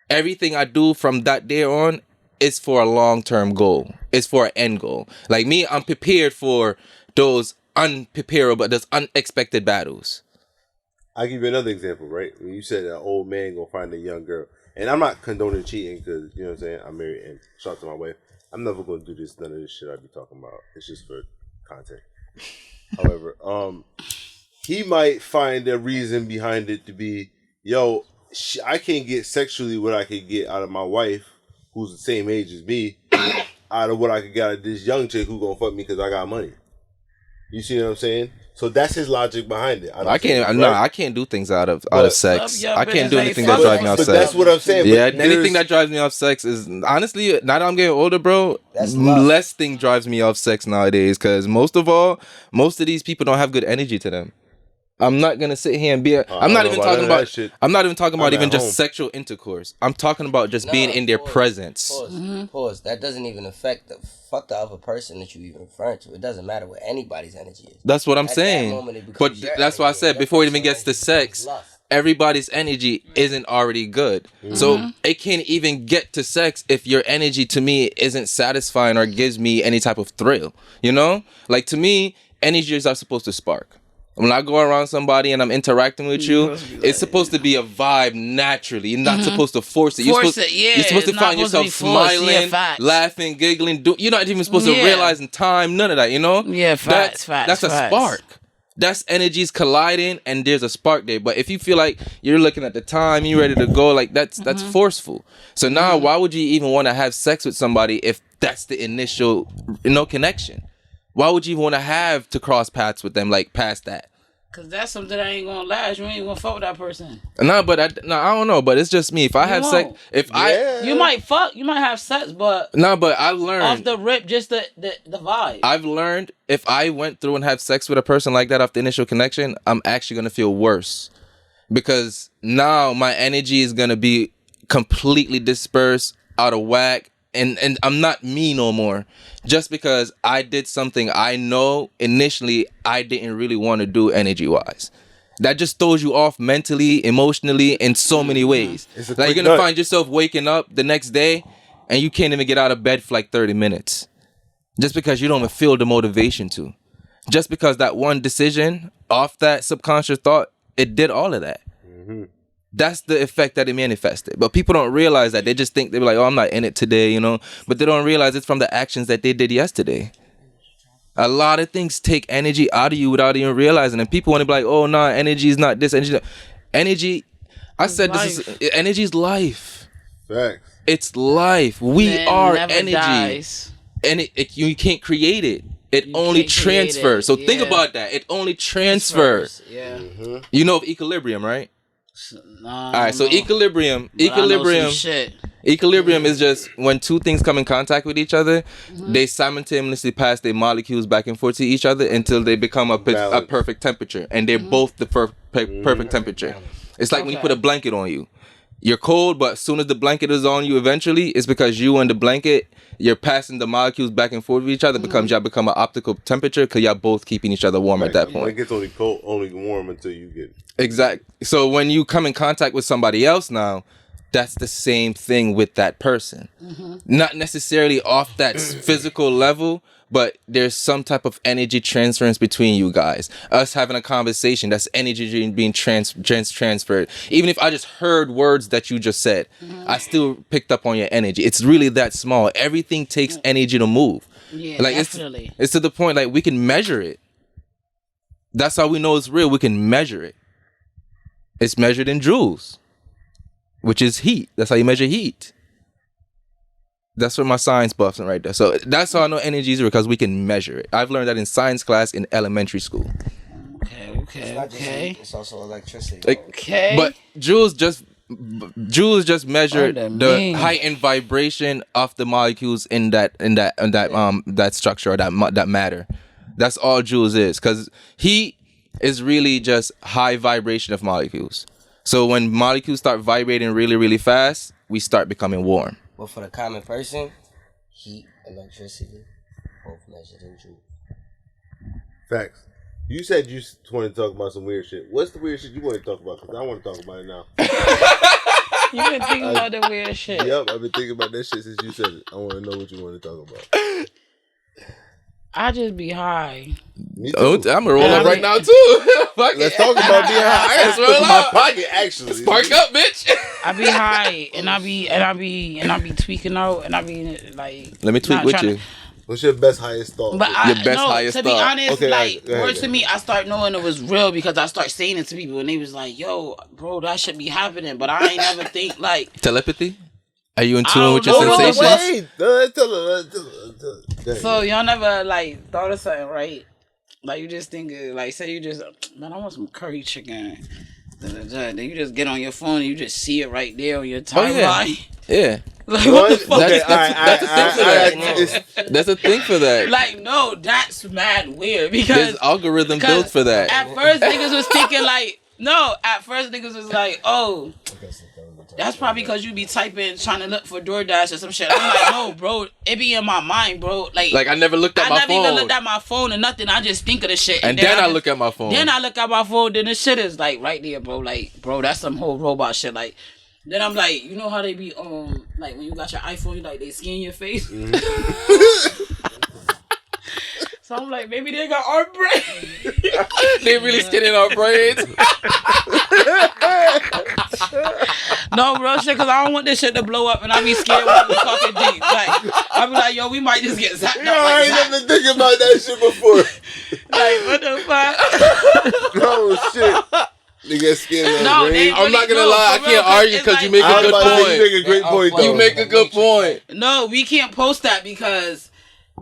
everything I do from that day on is for a long-term goal. It's for an end goal. Like me, I'm prepared for those those unexpected battles. I'll give you another example, right? When you said an old man gonna find a young girl, and I'm not condoning cheating, because, you know what I'm saying, I'm married, and shout out to my wife. I'm never gonna do none of this shit I be talking about. It's just for content. However, he might find a reason behind it to be, yo, I can't get sexually what I could get out of my wife, who's the same age as me, out of what I could get out of this young chick who gonna fuck me because I got money. You see what I'm saying? So that's his logic behind it. I can't do things out of sex. I can't do anything that drives me off sex. But that's what I'm saying. Yeah, anything that drives me off sex is, honestly, now that I'm getting older, bro, less thing drives me off sex nowadays, because most of these people don't have good energy to them. I'm not gonna sit here and be. I'm not even talking about even just sexual intercourse. I'm talking about just being in their presence. Pause. That doesn't even affect the other person that you even referring to. It doesn't matter what anybody's energy is. That's what I'm saying. But that's why I said before it even gets to sex, everybody's energy isn't already good. So it can't even get to sex if your energy to me isn't satisfying or gives me any type of thrill. You know, like to me, energies are supposed to spark. When I go around somebody and I'm interacting with you, it's supposed to be a vibe naturally. You're not supposed to force it. You're supposed to find yourself smiling, laughing, giggling. You're not even supposed to realize in time, none of that, you know? Yeah, facts. That's a spark. That's energies colliding and there's a spark there. But if you feel like you're looking at the time, you're ready to go, like that's forceful. So now why would you even want to have sex with somebody if that's the initial, connection? Why would you even want to have to cross paths with them, like past that? Cause that's something that ain't gonna last. You ain't gonna fuck with that person. No, but I don't know. But it's just me. If I have sex, you might fuck, you might have sex, but but I learned off the rip, just the vibe. I've learned if I went through and have sex with a person like that off the initial connection, I'm actually gonna feel worse, because now my energy is gonna be completely dispersed, out of whack. And I'm not me no more, just because I did something I know initially I didn't really want to do energy-wise. That just throws you off mentally, emotionally, in so many ways. Like you're going to find yourself waking up the next day and you can't even get out of bed for like 30 minutes. Just because you don't even feel the motivation to. Just because that one decision off that subconscious thought, it did all of that. That's the effect that it manifested. But people don't realize that. They just think, they're like, oh, I'm not in it today, But they don't realize it's from the actions that they did yesterday. A lot of things take energy out of you without even realizing. And people want to be like, oh, no, energy is not this. Energy, I said this is, energy is life. Facts. It's life. We are energy. Dies. And you can't create it. It only transfers. So think about that. It only transfers. Yeah. You know of equilibrium, right? Nah, All right. So equilibrium is just when two things come in contact with each other, they simultaneously pass their molecules back and forth to each other until they become a perfect temperature, and they're both the perfect temperature. It's like when you put a blanket on you. You're cold, but as soon as the blanket is on you, eventually, it's because you and the blanket, you're passing the molecules back and forth with each other. Y'all become an optical temperature because y'all both keeping each other warm at that point. Blanket's only cold, only warm until you get. Exactly. So when you come in contact with somebody else now, that's the same thing with that person. Not necessarily off that physical level, but there's some type of energy transference between you guys. Us having a conversation, that's energy being transferred. Even if I just heard words that you just said, I still picked up on your energy. It's really that small. Everything takes energy to move. Yeah, like definitely. It's to the point like we can measure it. That's how we know it's real. We can measure it. It's measured in joules, which is heat. That's how you measure heat. That's what my science buffs are right there. So that's how I know energy is real, because we can measure it. I've learned that in science class in elementary school. Okay. It's also electricity. But joules just measure the height and vibration of the molecules in that structure or that matter. That's all joules is, because heat is really just high vibration of molecules. So when molecules start vibrating really, really fast, we start becoming warm. But for the common person, heat, electricity, both measured in joules. Facts. You said you want to talk about some weird shit. What's the weird shit you want to talk about? Because I want to talk about it now. You've been thinking about the weird shit. Yep, I've been thinking about that shit since you said it. I want to know what you want to talk about. I just be high. Me too. I'm gonna roll up right now too. Let's talk about being high. I got stuff in my pocket actually. Spark up, bitch. I be high and I be tweaking out and I be like. Let me tweak with you. What's your best highest thought? But highest to be thought. honest, Okay, like go ahead, words to me, I start knowing it was real because I start saying it to people and they was like, "Yo, bro, that should be happening," but I ain't never think like telepathy. Are you in tune with your know. sensations? Wait. Tell her. So y'all never like thought of something, right? Like you just think like say you just man, I want some curry chicken. Then you just get on your phone and you just see it right there on your timeline. Yeah. Like what the fuck? That's a thing for that. Like no, that's mad weird because there's algorithm built for that. At first niggas was thinking like oh, that's probably because you be typing trying to look for DoorDash or some shit. I'm like, no, bro, it be in my mind, bro. Like I never looked at my phone. I never even looked at my phone or nothing. I just think of the shit. And then I look at my phone. Then I look at my phone. Then the shit is like right there, bro. Like, bro, that's some whole robot shit. Like, then I'm like, you know how they be like when you got your iPhone, like they scan your face. So I'm like, maybe they got our brains. They really skinning our braids. No, bro, shit, because I don't want this shit to blow up and I be scared when we fucking deep. Like, I be like, yo, we might just get zapped up. I ain't never thinking about that shit before. Like, what the fuck? No, shit. They get scared of No, brain. I'm not gonna lie, I can't argue because you make a good point. You make a great point, though. You make a good point. No, we can't post that because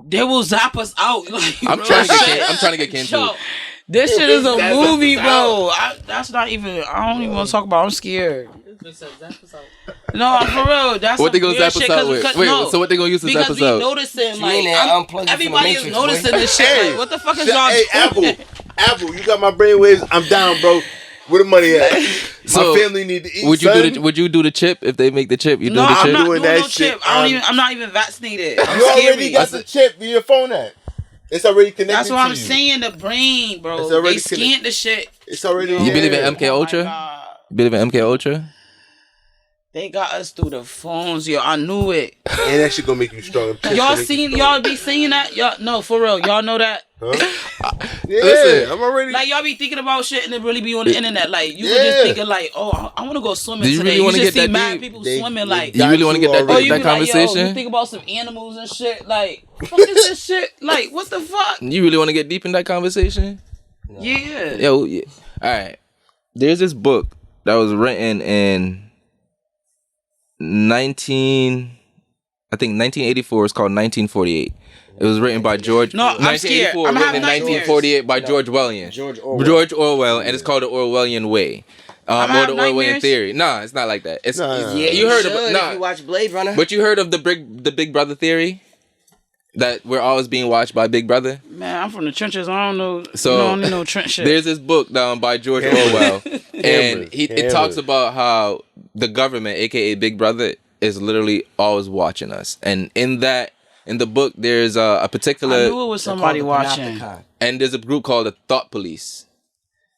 they will zap us out. Like, I'm trying to get canceled. This shit is a movie, bro. That's not even. I don't even want to talk about. I'm scared. No, for real. That's what they gonna zap shit, us out with? Wait, so what they gonna use to zap us out? Because we noticing, like, everybody is noticing this shit. Like, what the fuck is y'all doing? Apple, you got my brainwaves. I'm down, bro. Where the money at? So, my family need to eat. Would you do the chip if they make the chip? You do the chip? I'm not doing that no chip. I'm not even vaccinated. I'm you already got the chip in your phone at. It's already connected. That's what I'm saying. The brain, bro. They scanned the shit. It's already. You believe in MK Ultra? You believe in MK Ultra? They got us through the phones, yo. I knew it. And that shit gonna make you strong. Y'all be seeing that? Y'all, no, for real. Y'all know that? Huh? Yeah, listen, I'm already. Like, y'all be thinking about shit and it really be on the internet. Like, you were just thinking, like, oh, I want to go swimming today. Really you just see that mad deep? people swimming, like. You really want to get that conversation? Like, yo, you think about some animals and shit. Like, what the fuck is this shit? Like, what the fuck? You really want to get deep in that conversation? No. Yeah. Yo, yeah. All right. There's this book that was written in 19. I think 1984 is called 1948. It was written by George. No, I'm scared. 1984 I'm written having in nightmares. 1948 by George Orwell. George Orwell, and it's called the Orwellian way. Or the having Orwellian nightmares. theory. Nah, it's not like that. It's Nah. Yeah, you heard of should it. Nah. if you watch Blade Runner. But you heard of the Big Brother theory? That we're always being watched by Big Brother? Man, I'm from the trenches. I don't know. So, I don't need no trench shit. There's this book by George Orwell. And it talks about how the government, aka Big Brother, is literally always watching us. And in the book, there's a particular... I knew it was somebody watching. And there's a group called the Thought Police.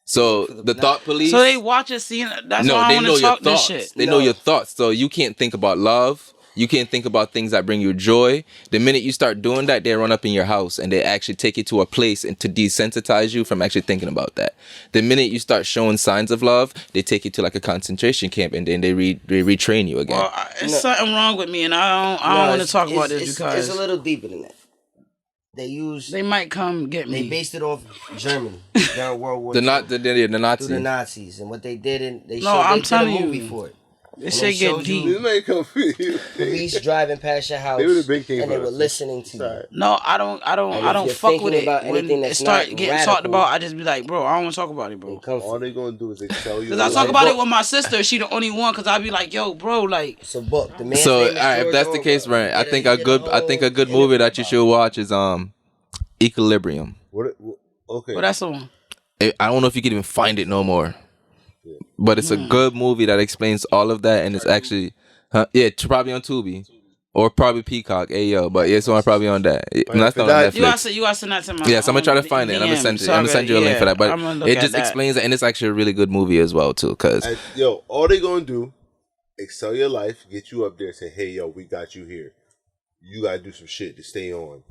So the Thought Police... So they watch us seeing... That's why I want to talk this shit. They know your thoughts. So you can't think about love. You can't think about things that bring you joy. The minute you start doing that, they run up in your house and they actually take you to a place and to desensitize you from actually thinking about that. The minute you start showing signs of love, they take you to like a concentration camp and then they retrain you again. Well, it's something wrong with me, and I don't want to talk about this because it's a little deeper than that. They might come get me. They based it off Germany during World War the II. Nazis. The Nazis and what they did, and they I'm did telling a movie you. for it. This shit get deep. This may come for you. Police driving past your house, They would've been king and they for were us. listening to you. No, I don't you're fuck with thinking it. about When anything it that's start not getting radical, talked about, I just be like, bro, I don't want to talk about it, bro. All they gonna do is they tell you. Because I talk about it with my sister. She the only one. Because I be like, yo, bro, like. It's a book. The man's So name is all right, if George that's the case, Orwell. right? I think a good movie that you should watch is Equilibrium. Okay. But that's the one. I don't know if you can even find it no more. But it's a good movie that explains all of that, and it's actually, probably on Tubi or probably Peacock. Ayo, but it's probably on that. And that's not on Netflix. You gotta send that to my. Yes, I'm gonna try to find it. And I'm gonna send you a link for that. But it just explains it, and it's actually a really good movie as well too. Cause all they gonna do, excel your life, get you up there, and say, hey, yo, we got you here. You gotta do some shit to stay on.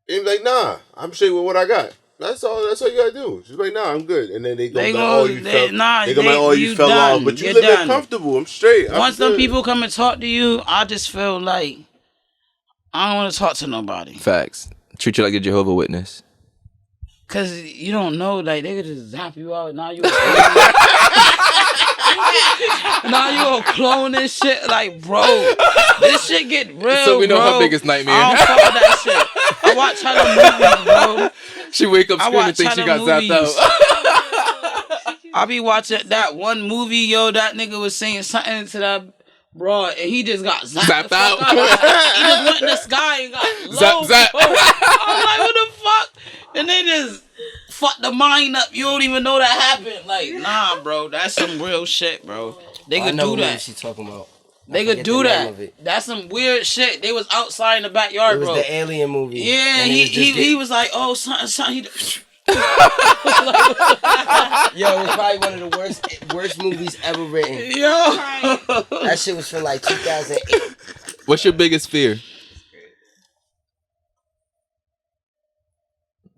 And be like, nah, I'm straight with what I got. That's all you gotta do. Just like, nah, I'm good. And then you fell off, but you live comfortable. I'm straight. Once them people come and talk to you, I just feel like I don't want to talk to nobody. Facts. Treat you like a Jehovah's Witness. Cause you don't know, like they could just zap you out. Now you a clone and shit. Like, bro, this shit get real. So we know bro. her biggest nightmare. I don't fuck with that shit. I watch hella movies, bro. She wake up screaming and think she got zapped out. I be watching that one movie, yo. That nigga was saying something to that bro, and he just got zapped out. He just went in the sky and got low. Zap. I was like, what the fuck? And they just fuck the mind up. You don't even know that happened. Like, nah, bro. That's some real shit, bro. They could do that. What she talking about. They could do that. That's some weird shit. They was outside in the backyard, bro. It was the Alien movie. Yeah, he was like, oh, something. Yo, it was probably one of the worst movies ever written. Yo, that shit was from like 2008. What's your biggest fear?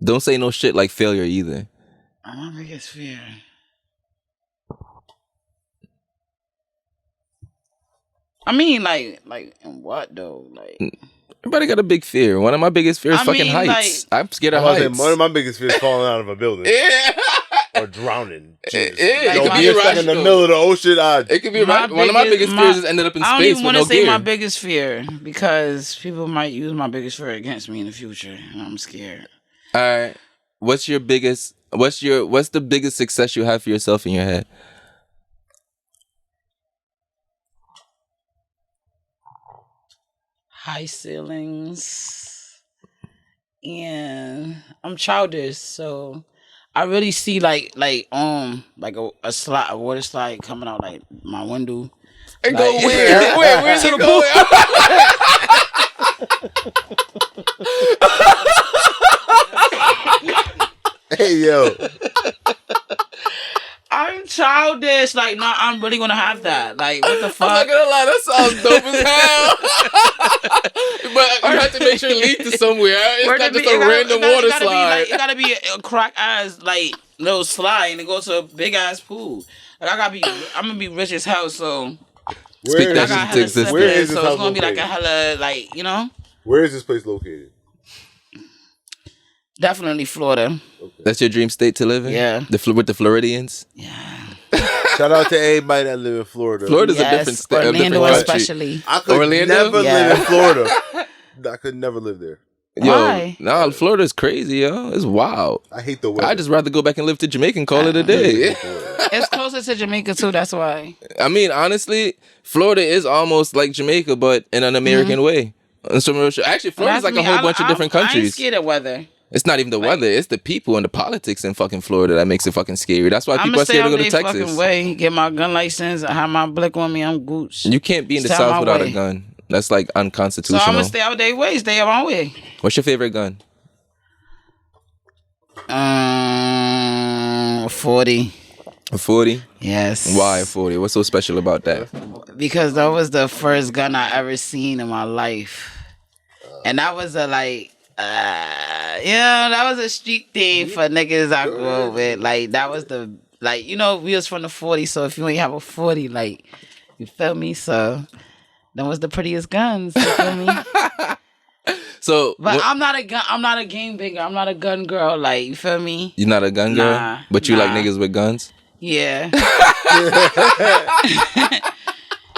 Don't say no shit like failure either. My biggest fear. I mean, like, in what though? Like, everybody got a big fear. One of my biggest fears is fucking heights. I'm scared of heights. One of my biggest fears is falling out of a building. Or drowning. It could be you're stuck in the middle of the ocean. It could be one of my biggest fears is ended up in space. I don't even want to say my biggest fear because people might use my biggest fear against me in the future, and I'm scared. All right, what's the biggest success you have for yourself in your head? High ceilings, and I'm childish, so I really see like a slide, a water slide coming out like my window. And like, go where's it going? Hey yo. I'm childish. Like, nah, I'm really gonna have that. Like, what the fuck? I'm not gonna lie, that sounds dope as hell. But you have to make sure it leads to somewhere. It's not just a random water slide. It gotta be a crack ass like little slide, and it goes to a big ass pool. Like, I'm gonna be rich as hell, so. Speak that shit into existence. Where is this so house it's gonna be located? like a hella like, you know. Where is this place located? Definitely Florida. Okay. That's your dream state to live in? Yeah. With the Floridians? Yeah. Shout out to everybody that live in Florida. Florida's a different state. Orlando especially. I could Orlando? never live in Florida. I could never live there. Why? Nah, Florida's crazy, yo. It's wild. I hate the weather. I'd just rather go back and live to Jamaica and call it a day. It's closer to Jamaica too. That's why. I mean, honestly, Florida is almost like Jamaica, but in an American way. Actually, Florida's like a whole bunch of different I ain't countries. scared of weather. It's not even the weather; it's the people and the politics in fucking Florida that makes it fucking scary. That's why people are scared to go to Texas. Fucking way. Get my gun license. I have my blick on me. I'm gooch. You can't be in the Stay out South my without way. a gun. That's like So unconstitutional. I'm gonna stay out their way. Stay out my way. What's your favorite gun? 40. A 40? Yes. Why a 40? What's so special about that? Because that was the first gun I ever seen in my life, and that was a that was a street thing for niggas I grew up with. Like that was the we was from the 40, so if you ain't have a 40, like you feel me, so that was the prettiest guns. You feel me? So, But I'm not a game banger. I'm not a gun girl. Like you feel me? You're not a gun girl, Nah, but you like nah. niggas with guns. Yeah.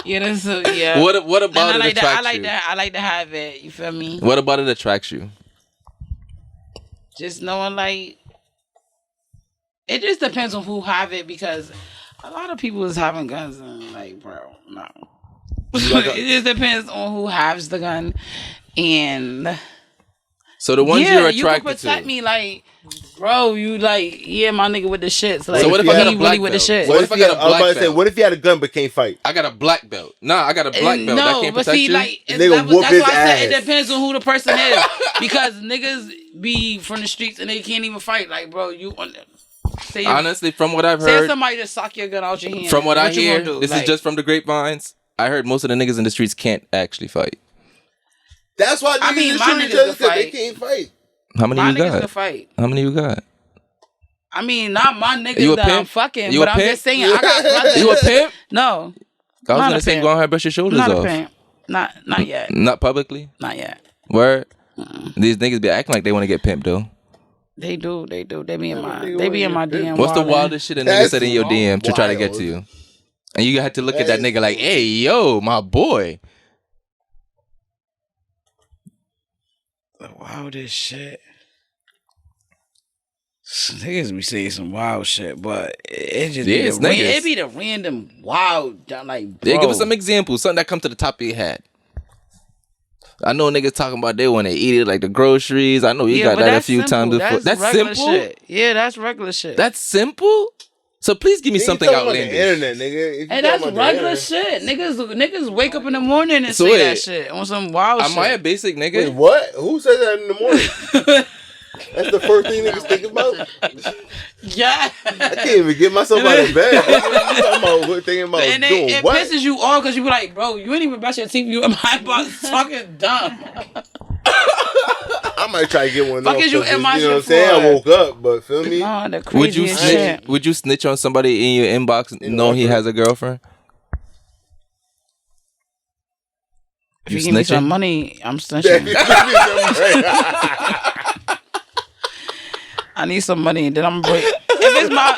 Yeah. What about And it attracts I like you? that. I like to have it. You feel me? What about it attracts you? Just knowing, like, it just depends on who have it, because a lot of people is having guns and like, bro, no. It just depends on who has the gun, and So the ones you're you can attracted protect to. me, like, bro, you like, my nigga with the shit. So, like, So what if I got a he black really with the belt? shit? What if I got a I was about black to say, belt? what if you had a gun but can't fight? I got a black belt. Nah, I got a black belt. That can't No, protect but see, you. like, it's Nigga levels. whoop That's his why I said it ass. depends on who the person is, because niggas be from the streets and they can't even fight. Like, bro, you say Honestly, from what I've say heard, somebody just sock your gun out your hand. from what I you hear, gonna do? this Like, is just from the grapevines. I heard most of the niggas in the streets can't actually fight. That's why niggas mean, just my shoot niggas each other can because they fight. can't fight. How many my you niggas got? can fight. How many you got? I mean, not my You a niggas that I'm pimp? fucking, You a but I'm pimp? just saying, I got brothers. You a pimp? No, I was Not gonna a say pimp. go ahead and brush your shoulders not a off. pimp. Not yet. Not publicly. Not yet. Word. These niggas be acting like they want to get pimped though. They do. They be in my DM. What's the wildin'. wildest shit a nigga That's said in your DM to try to get to you? And you had to look at that nigga like, hey, yo, my boy. The wildest shit. Niggas be saying some wild shit, but it just Yeah, it's niggas. it be the random wild, like, bro. Yeah, give us some examples. Something that come to the top of your head. I know niggas talking about they want to eat it like the groceries. I know you got but that a that's few simple. times before. That's regular simple. Shit. Yeah, that's regular shit. That's simple. So please give me something outlandish. The internet, nigga. If you Hey, that's talking about the regular internet- shit. Niggas wake up in the morning and So say wait, that shit on some wild Am I a shit. basic nigga? Wait, what? Who said that in the morning? That's the first thing niggas think about. Yeah. I can't even get myself out of bed. I'm talking about thinking about And doing it what? pisses you off because you be like, bro, you ain't even brush your teeth. You in my box fucking dumb. I might try to get one. Fuck off is you 'cause in my you know what I'm shit saying? for? I woke up, but feel me? Nah, the Would you craziest snitch? shit. Would you snitch on somebody in your inbox knowing he has a girlfriend? If you give me some snitching? money, I'm snitching. I need some money, and then I'm break. If it's my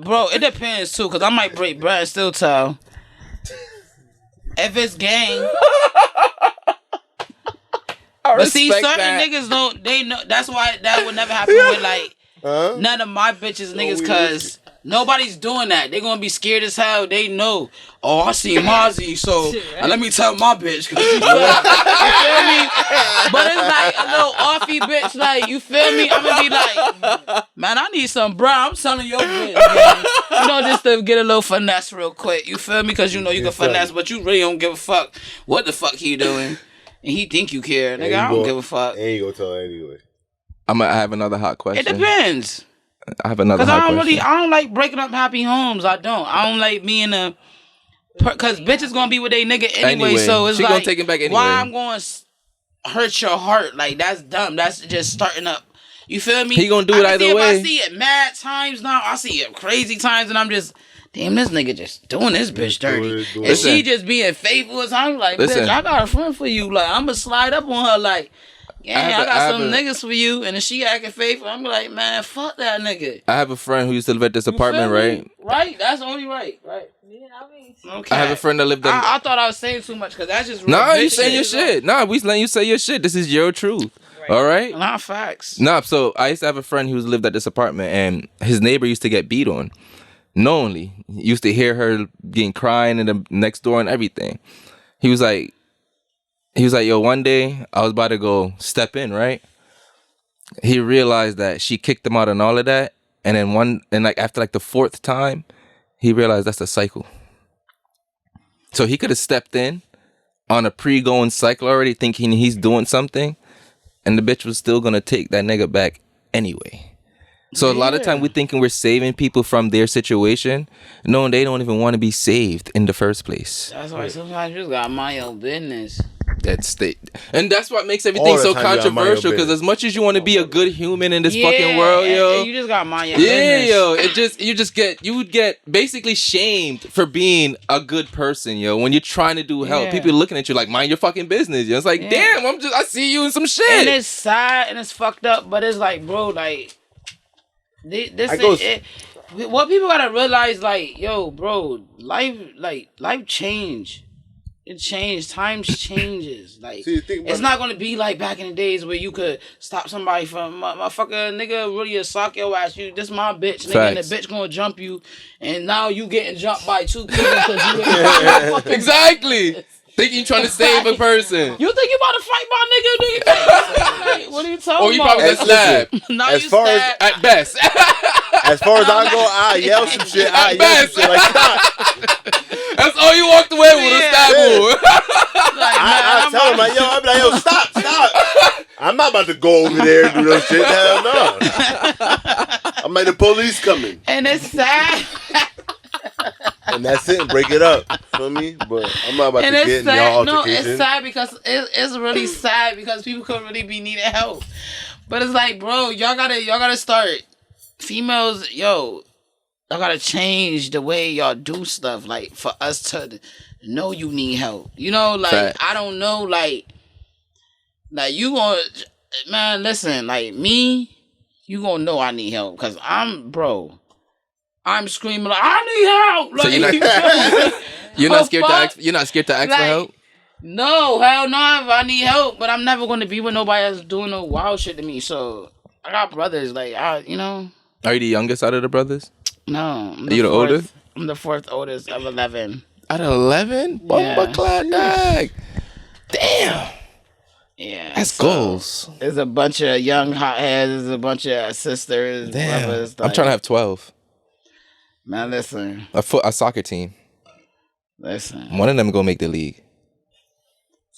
bro, it depends too, cause I might break bread and still tell. If it's gang, but see, certain niggas don't. They know that's why that would never happen with like none of my bitches niggas, cause nobody's doing that. They gonna be scared as hell. They know. Oh, I see Mazi, so let me tell my bitch. Cause you feel me? But it's like a little offy bitch. Like, you feel me? I'm gonna be like, man, I need some bro. I'm telling your bitch, man. You know, just to get a little finesse real quick. You feel me? Cause you know you can finesse, but you really don't give a fuck what the fuck he doing. And he think you care. Nigga, I don't give a fuck. And you gonna tell her anyway. I have another hot question. It depends. I have another Cause hot I don't question. I don't like breaking up happy homes. I don't like being a, cause bitches gonna be with they nigga anyway. So it's she like, gonna take him back anyway. why I'm going to hurt your heart? Like, that's dumb. That's just starting up. You feel me? He gonna do it either way. I see it mad times now. I see it crazy times, and I'm just, damn, this nigga just doing this bitch dirty. And she just being faithful as I'm like, Listen. bitch, I got a friend for you. Like, I'm gonna slide up on her. Like, I got some niggas for you, and if she acting faithful, I'm like, man, fuck that nigga. I have a friend who used to live at this apartment, right? Right, that's only right. Yeah, I mean, okay. I have a friend that lived. I thought I was saying too much because that's just. Nah, you saying your shit. Nah, we letting you say your shit. This is your truth. Right. All right. Not facts. Nah, so I used to have a friend who lived at this apartment, and his neighbor used to get beat on. Knowingly, used to hear her getting crying in the next door and everything. He was like, yo, one day I was about to go step in, right? He realized that she kicked him out and all of that. And then after like the fourth time, he realized that's a cycle. So he could have stepped in on a pre-going cycle already thinking he's doing something. And the bitch was still going to take that nigga back anyway. So a lot of time we're thinking we're saving people from their situation, knowing they don't even want to be saved in the first place. That's why sometimes you just got mind your business. And that's what makes everything so controversial. Because as much as you want to be a good human in this fucking world, yo, you just got mind your business. Yo, you would get basically shamed for being a good person, yo. When you're trying to do help, people looking at you like, mind your fucking business. Yo. It's like, damn, I see you in some shit. And it's sad and it's fucked up, but it's like, bro, like. What people gotta realize, like, yo, bro, life change. It changed. Times changes. Like, it's not gonna be like back in the days where you could stop somebody from motherfucker nigga really sock your ass. This my bitch, nigga, and the bitch gonna jump you, and now you getting jumped by two people because you exactly. Thinking you trying to save a person. You think you about to fight my nigga? Do you think? What are you talking about? Or you probably get stabbed. No, you stabbed. At best. As far as I go, I yell some shit. Like, stop. That's all you walked away with, a stab wound. I tell him, like, yo, I'm like, yo, stop. I'm not about to go over there and do no shit. Hell no. I'm like, the police coming. And it's sad. And that's it, break it up. Feel me? But I'm not about to get in y'all altercation. No, it's sad because it's really sad because people could really be needing help. But it's like, bro, y'all gotta start. Females, yo, y'all gotta change the way y'all do stuff. Like, for us to know you need help. You know, like, Fact. I don't know, like you gonna, man, listen, like, me, you gonna know I need help. Because I'm screaming like, I need help. Like, so you're not scared to ask for help? No, hell no, if I need help. But I'm never going to be with nobody that's doing no wild shit to me. So I got brothers, like, you know. Are you the youngest out of the brothers? No. Are you the oldest? I'm the fourth oldest of 11. Out of 11? Yeah. Damn. Yeah. That's goals. There's a bunch of young hotheads. There's a bunch of sisters, brothers. Like, I'm trying to have 12. Man, listen. A soccer team. Listen. One of them gonna make the league.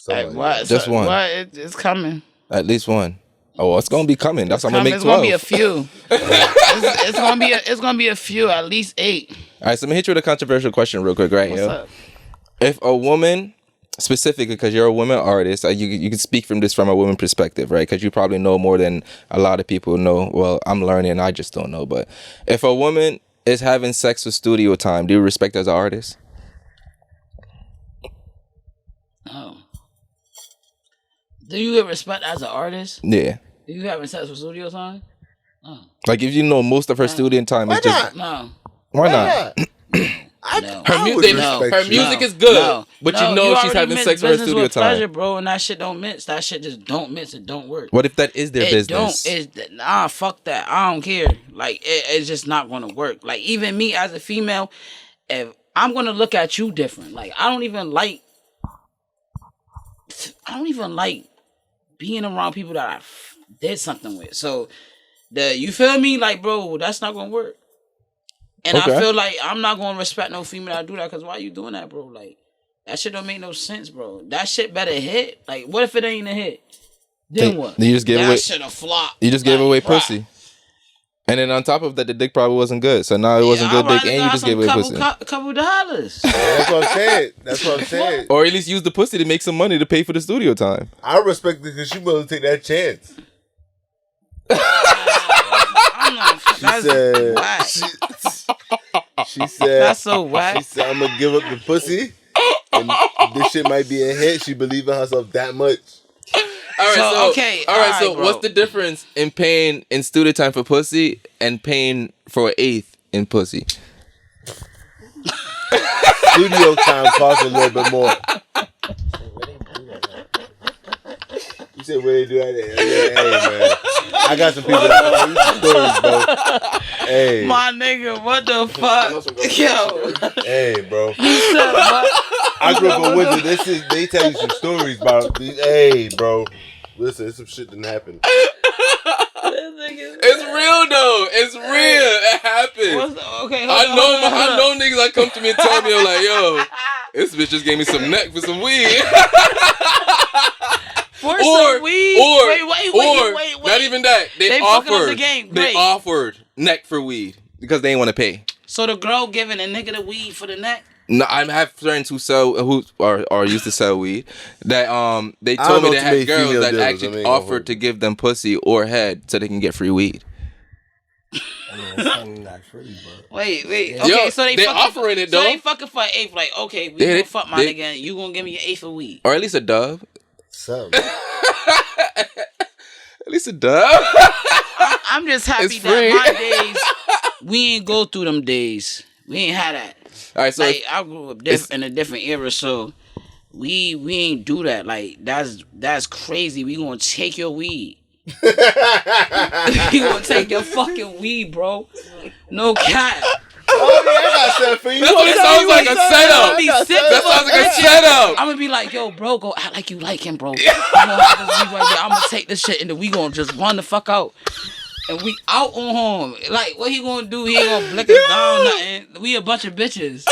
Hey, what? Just one. What? It's coming. At least one. Oh, it's gonna be coming. That's how I'm gonna make 12. It's gonna be a few. it's gonna be a few. At least 8. All right, so let me hit you with a controversial question real quick, right? What's up? If a woman, specifically because you're a woman artist, you can speak from a woman perspective, right? Because you probably know more than a lot of people know. Well, I'm learning and I just don't know. But if a woman is having sex with studio time, do you respect her as an artist? Oh. Do you get respect as an artist? Yeah. Do you having sex with studio time? Oh. Like, if you know most of her studio time is just... No. Why not? Her music is good, but you know she's having sex with her studio time. Pleasure, bro, and that shit don't mix. That shit just don't mix. It don't work. What if that is their business? Fuck that. I don't care. Like, it's just not gonna work. Like, even me as a female, if I'm gonna look at you different. Like, I don't even like being around people that I did something with. So, you feel me? Like, bro, that's not gonna work. And okay. I feel like I'm not going to respect no female that do that, because why you doing that, bro? Like, that shit don't make no sense, bro. That shit better hit. Like, what if it ain't a hit? Then what? You just gave away. That shit a flop. You just gave away pussy. And then on top of that, the dick probably wasn't good. So now it wasn't good dick, and you just gave away pussy. Couple dollars. That's what I'm saying. Or at least use the pussy to make some money to pay for the studio time. I respect it because she willing to take that chance. She said, that's so whack. She said, I'm gonna give up the pussy, and this shit might be a hit. She believe in herself that much. right, so okay. All right, so bro. what's the difference in paying in studio time for pussy and paying for an eighth in pussy? Studio time costs a little bit more. You said where they do that? Hey, man. I got some people that can tell you some stories, bro. Hey. My nigga, what the fuck? Yo. Hey, bro. You said what? I grew up in Windsor. They tell you some stories about these. Hey, bro. Listen, there's some shit that happened. It's real though. It's real. It happened. I know niggas that come to me and tell me, I'm like, yo, this bitch just gave me some neck for some weed. Some weed? Wait. Not even that. They fucking up offered. the game. They offered neck for weed because they ain't want to pay. So the girl giving a nigga the weed for the neck? No, I have friends who sell who are used to sell weed. That they told me they had girls that actually offered to give them pussy or head so they can get free weed. Not free, but Wait. Okay, Yo, so they offering it though. So they fucking for an eighth. Like, okay, we gonna fuck my nigga. And you gonna give me an eighth of weed, or at least a dub. Some. At least a dub. I'm just happy that my days we ain't go through them days. We ain't had that. All right, so like, I grew up in a different era, so we ain't do that. Like that's crazy. We gonna take your weed. We gonna take your fucking weed, bro. No cap. Oh yeah, I got something for you. That's what it sounds like, a setup. That sounds like a setup. I'm gonna be like, yo, bro, go act like you like him, bro. I'm gonna take this shit and then we gonna just run the fuck out. And we out on home. Like, what he gonna do? He ain't gonna blick us down nothing. We a bunch of bitches.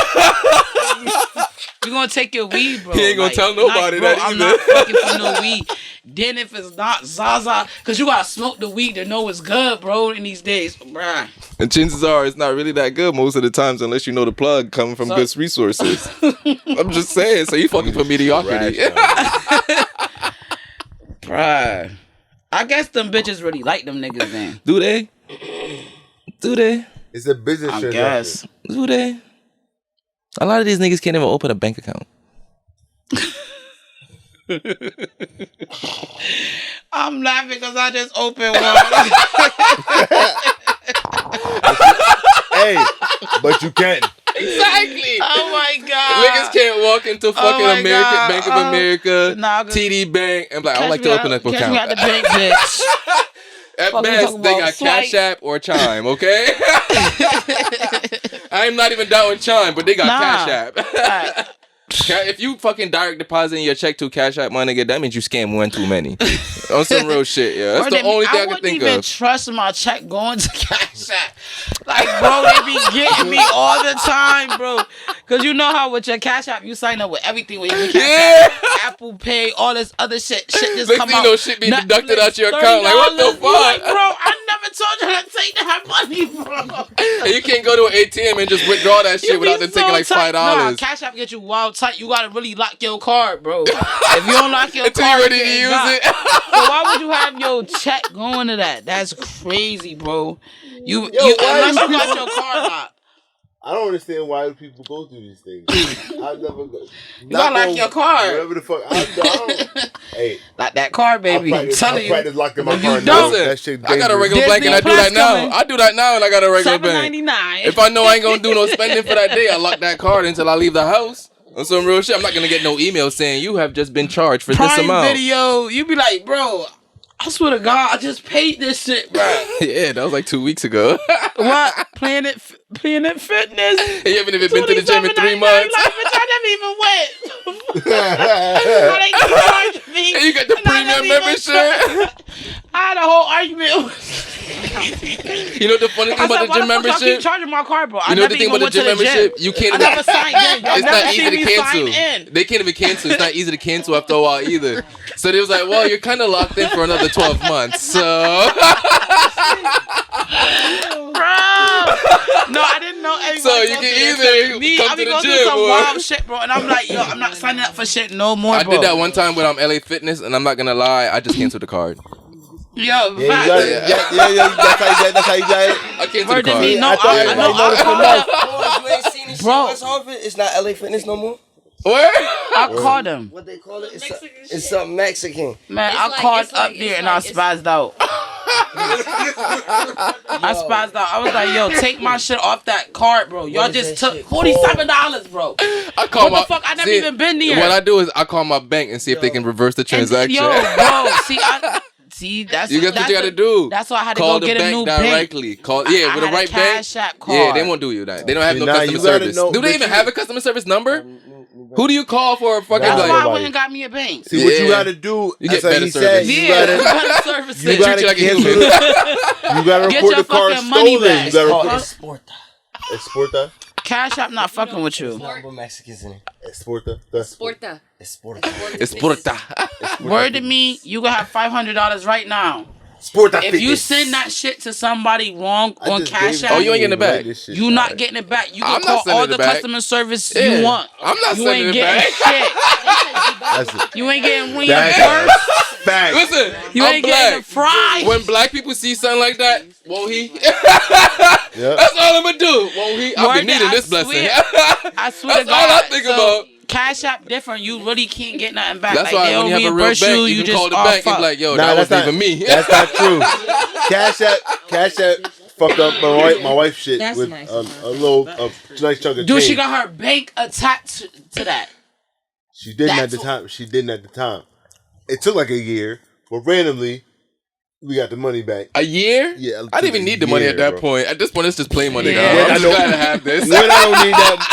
We gonna take your weed, bro. He ain't gonna tell nobody that either. I'm not fucking for no weed. Then if it's not Zaza, cause you gotta smoke the weed to know it's good, bro, in these days, bruh. And chances are it's not really that good most of the times unless you know the plug coming from good resources. I'm just saying, so you fucking for mediocrity. Bruh. I guess them bitches really like them niggas then. Do they? It's a business transaction. Guess. Do they? A lot of these niggas can't even open a bank account. I'm laughing because I just opened one. Hey, but you can't. Exactly. Oh my god. Niggas can't walk into fucking Bank of America, nah, TD Bank, and be like, I would like to open up an account. Me at the bank, bitch. At best, they got Cash App or Chime, okay? I'm not even down with Chime, but they got Cash App. If you fucking direct depositing your check to Cash App, my nigga, that means you scam one too many. On some real shit, yeah. That's the only thing I can think of. I wouldn't even trust my check going to Cash App. Like, bro, they be getting me all the time, bro. Because you know how with your Cash App, you sign up with everything with your Cash App, Apple Pay, all this other shit. Shit just come out. No shit be deducted out your account. Like, what the fuck? Like, bro, I never told you to take that money, bro. And you can't go to an ATM and just withdraw that shit without them taking like $5. Nah, Cash App get you wild tight. You gotta really lock your card, bro. If you don't lock your until card, you're ready to use it. So why would you have your check going to that? That's crazy, bro. Unless you got your card locked. I don't understand why people go through these things. I never go. You gotta lock your card. Whatever the fuck. I don't. Hey, lock that card, baby. I'm telling you. Practice locking my card. That shit I got a regular bank and I do that now. I do that now and I got a regular bank. $7.99. If I know I ain't gonna do no spending for that day, I lock that card until I leave the house. On some real shit, I'm not gonna get no email saying you have just been charged for this amount. Video, you be like, bro, I swear to God, I just paid this shit, bro. Yeah, that was like 2 weeks ago. What? Planet Fitness? And you haven't even been to the gym in 3 months. Like, bitch, I never even went. They charged me. And you got the premium membership. I had a whole argument. You know the funny thing about the gym membership? I keep charging my card, bro. You know the thing about the gym membership? You can't. I never signed in. It's not easy to cancel. They can't even cancel. It's not easy to cancel after a while either. So they was like, well, you're kind of locked in for another 12 months. So. Bro. No, I didn't know anybody. So you can either come to the gym some or wild shit, bro. And I'm like, yo, I'm not signing up for shit no more, bro. I did that one time with LA Fitness, and I'm not gonna lie, I just canceled the card. Yo, yeah, that's how you got it. I canceled the card. No, I know. You ain't seen this shit. What's off it? It's not LA Fitness no more. I called him. What they call it? It's something Mexican. Man, It's I like- called it's like- up it's there and like- I spazzed out. I spazzed out. I was like, yo, take my shit off that card, bro. Y'all What is just that took shit $47, bro. I call What the fuck? I never even been there. What I do is I call my bank and see if they can reverse the And, transaction. yo, bro, see, that's You got what you got to do. That's why I had to Call go the get a bank new directly. bank. Call I with the had right a bank. Cash App card. Yeah, they won't do you that. They don't have no Nah, customer you gotta service. know- Do they but even you- have a customer service number? Who do you call for a fucking That's Like- why I Nobody. went and got me a bank. See what you Yeah. gotta do. You That's get like better he service. said. Yeah, You gotta, better service. you Treat gotta you like a cancel human. it. You gotta Get report your the car fucking money stolen. back. You gotta Called report. Esporta. Exporta. Cash App not fucking with you. Nothing but Mexicans in it. Exporta. That's Porta. Esporta. It's porta. Word to me, you gonna have $500 right now. Exporta. If you send that shit to somebody wrong I on just Cash gave App, Oh, you ain't getting it back. this shit. you not getting it back. You I'm can not call all sending the it back. customer service Yeah. you want. I'm not You sending ain't it getting back. shit. That's it. You ain't getting when That's you first. fact. Listen, You I'm ain't getting black. the fries. When black people see something like that, won't he? Yeah. That's all I'm gonna do. Won't he? I'll be Word, needing I this blessing. swear. I swear That's to God. all I think about. Cash App different. You really can't get nothing back. That's like, why they when you don't have a real reimburse bank, you. you You can just call the oh, bank and fuck. be like, yo, Nah, that that's was not even me. That's not true. Cash App fucked up my wife's shit That's with nice a of her. little nice chunk of Dude, change. she got her bank attached to that. She didn't at That's the time. She didn't at the time. It took like a year, but randomly, we got the money back. A year? Yeah, I didn't even need the money at that bro. point. At this point, it's just play money Yeah. now. When I'm I just don't- glad to have this.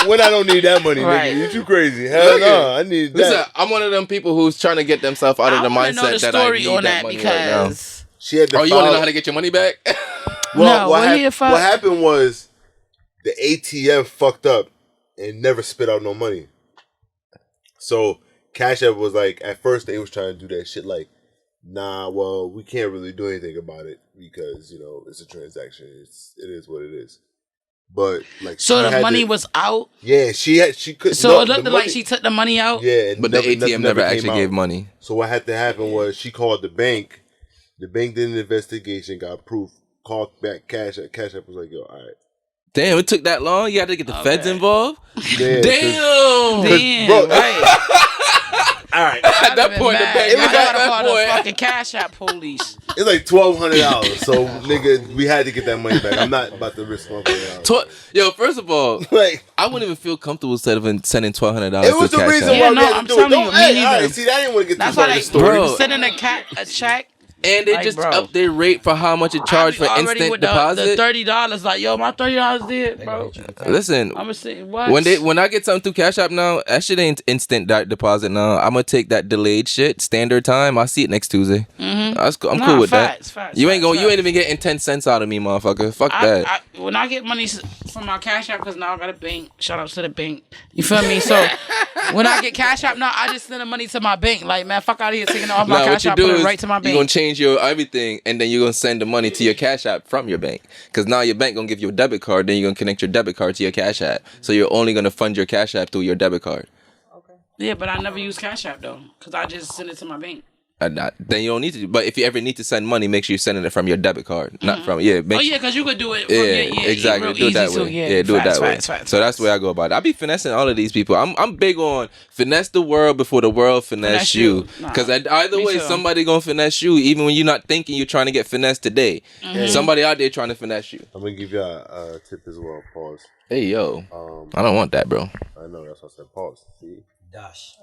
When I don't need that money, Right. nigga. You too crazy. Hell no, I need Listen, that. I'm one of them people who's trying to get themselves out of the I want to know mindset the that I story need on that that money right now. because She had to Oh, you want to file- know how to get your money back? No, what he fuck- what happened was the ATM fucked up and never spit out no money. So Cash App was like, at first they was trying to do that shit like, nah, well, we can't really do anything about it because, you know, it's a transaction. It is what it is. But like, so she the had money to- was out. yeah, she could. So no, it looked the like money- she took the money out. yeah, and But the ATM never came actually out. gave money. So what had to happen was she called the bank. The bank did an investigation, got proof, called back Cash App. Cash App was like, yo, all right. Damn, it took that long? You had to get the feds involved? Yeah, Damn! Damn, bro- right. All right. At that point, the bank It was got like- that call the point. fucking Cash App police. It's like $1,200. So, nigga, we had to get that money back. I'm not about to risk $1,200. Yo, first of all, Like, I wouldn't even feel comfortable sending $1,200 it was to the Cash reason App. why Yeah, we no, had I'm to do it. telling you, Don't, me hey, all neither. right, see, I didn't want to get That's too far why in they the story. Bro. sending a check. And they Like, just bro. upped their rate for how much it charged for Already instant with deposit. The $30. Like, yo, my $30 did, bro. Listen, I'm gonna say what? when I get something through Cash App now, that shit ain't instant deposit now. I'm gonna take that delayed shit, standard time. I'll see it next Tuesday. I'm Nah, cool with facts, that. facts, you ain't facts, even getting 10 cents out of me, motherfucker. Fuck I, that. when I get money from my Cash App, because now I got a bank. Shout out to the bank. You feel me? So when I get Cash App now, I just send the money to my bank. Like, man, fuck out of here, taking it off my Now, Cash App, put it right to my you're bank. gonna change your everything, and then you're gonna send the money to your Cash App from your bank. Because now your bank gonna give you a debit card, then you're gonna connect your debit card to your Cash App. So you're only gonna fund your Cash App through your debit card. Yeah, but I never use Cash App though, because I just send it to my bank. Then you don't need to. But if you ever need to send money, make sure you're sending it from your debit card, not from Make Oh yeah, because you could do it. From, Yeah, exactly. real Do it that easy way. too, Yeah, do it Facts, that way. facts, So that's the way I go about it. I be finessing all of these people. I'm big on finesse the world before the world finesse you. Nah, Because either me way, too. somebody gonna finesse you, even when you're not thinking you're trying to get finessed today. Somebody out there trying to finesse you. I'm going to give you a tip as well. Pause. Hey yo, I don't want that, bro. I know, that's why I said pause. See? Dash.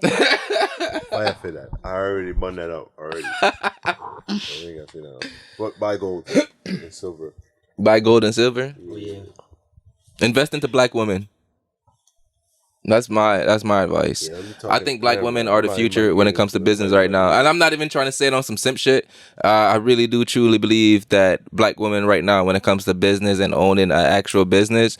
Why I feel that? I already bun that out already. So we ain't got to say that out. But buy gold and silver. Buy gold and silver. Oh, yeah. Invest into black women. That's my advice. Yeah, I'm talking I think black forever. women are the I'm not future even when it comes to business right now. And I'm not even trying to say it on some simp shit. I really do truly believe that black women right now, when it comes to business and owning an actual business,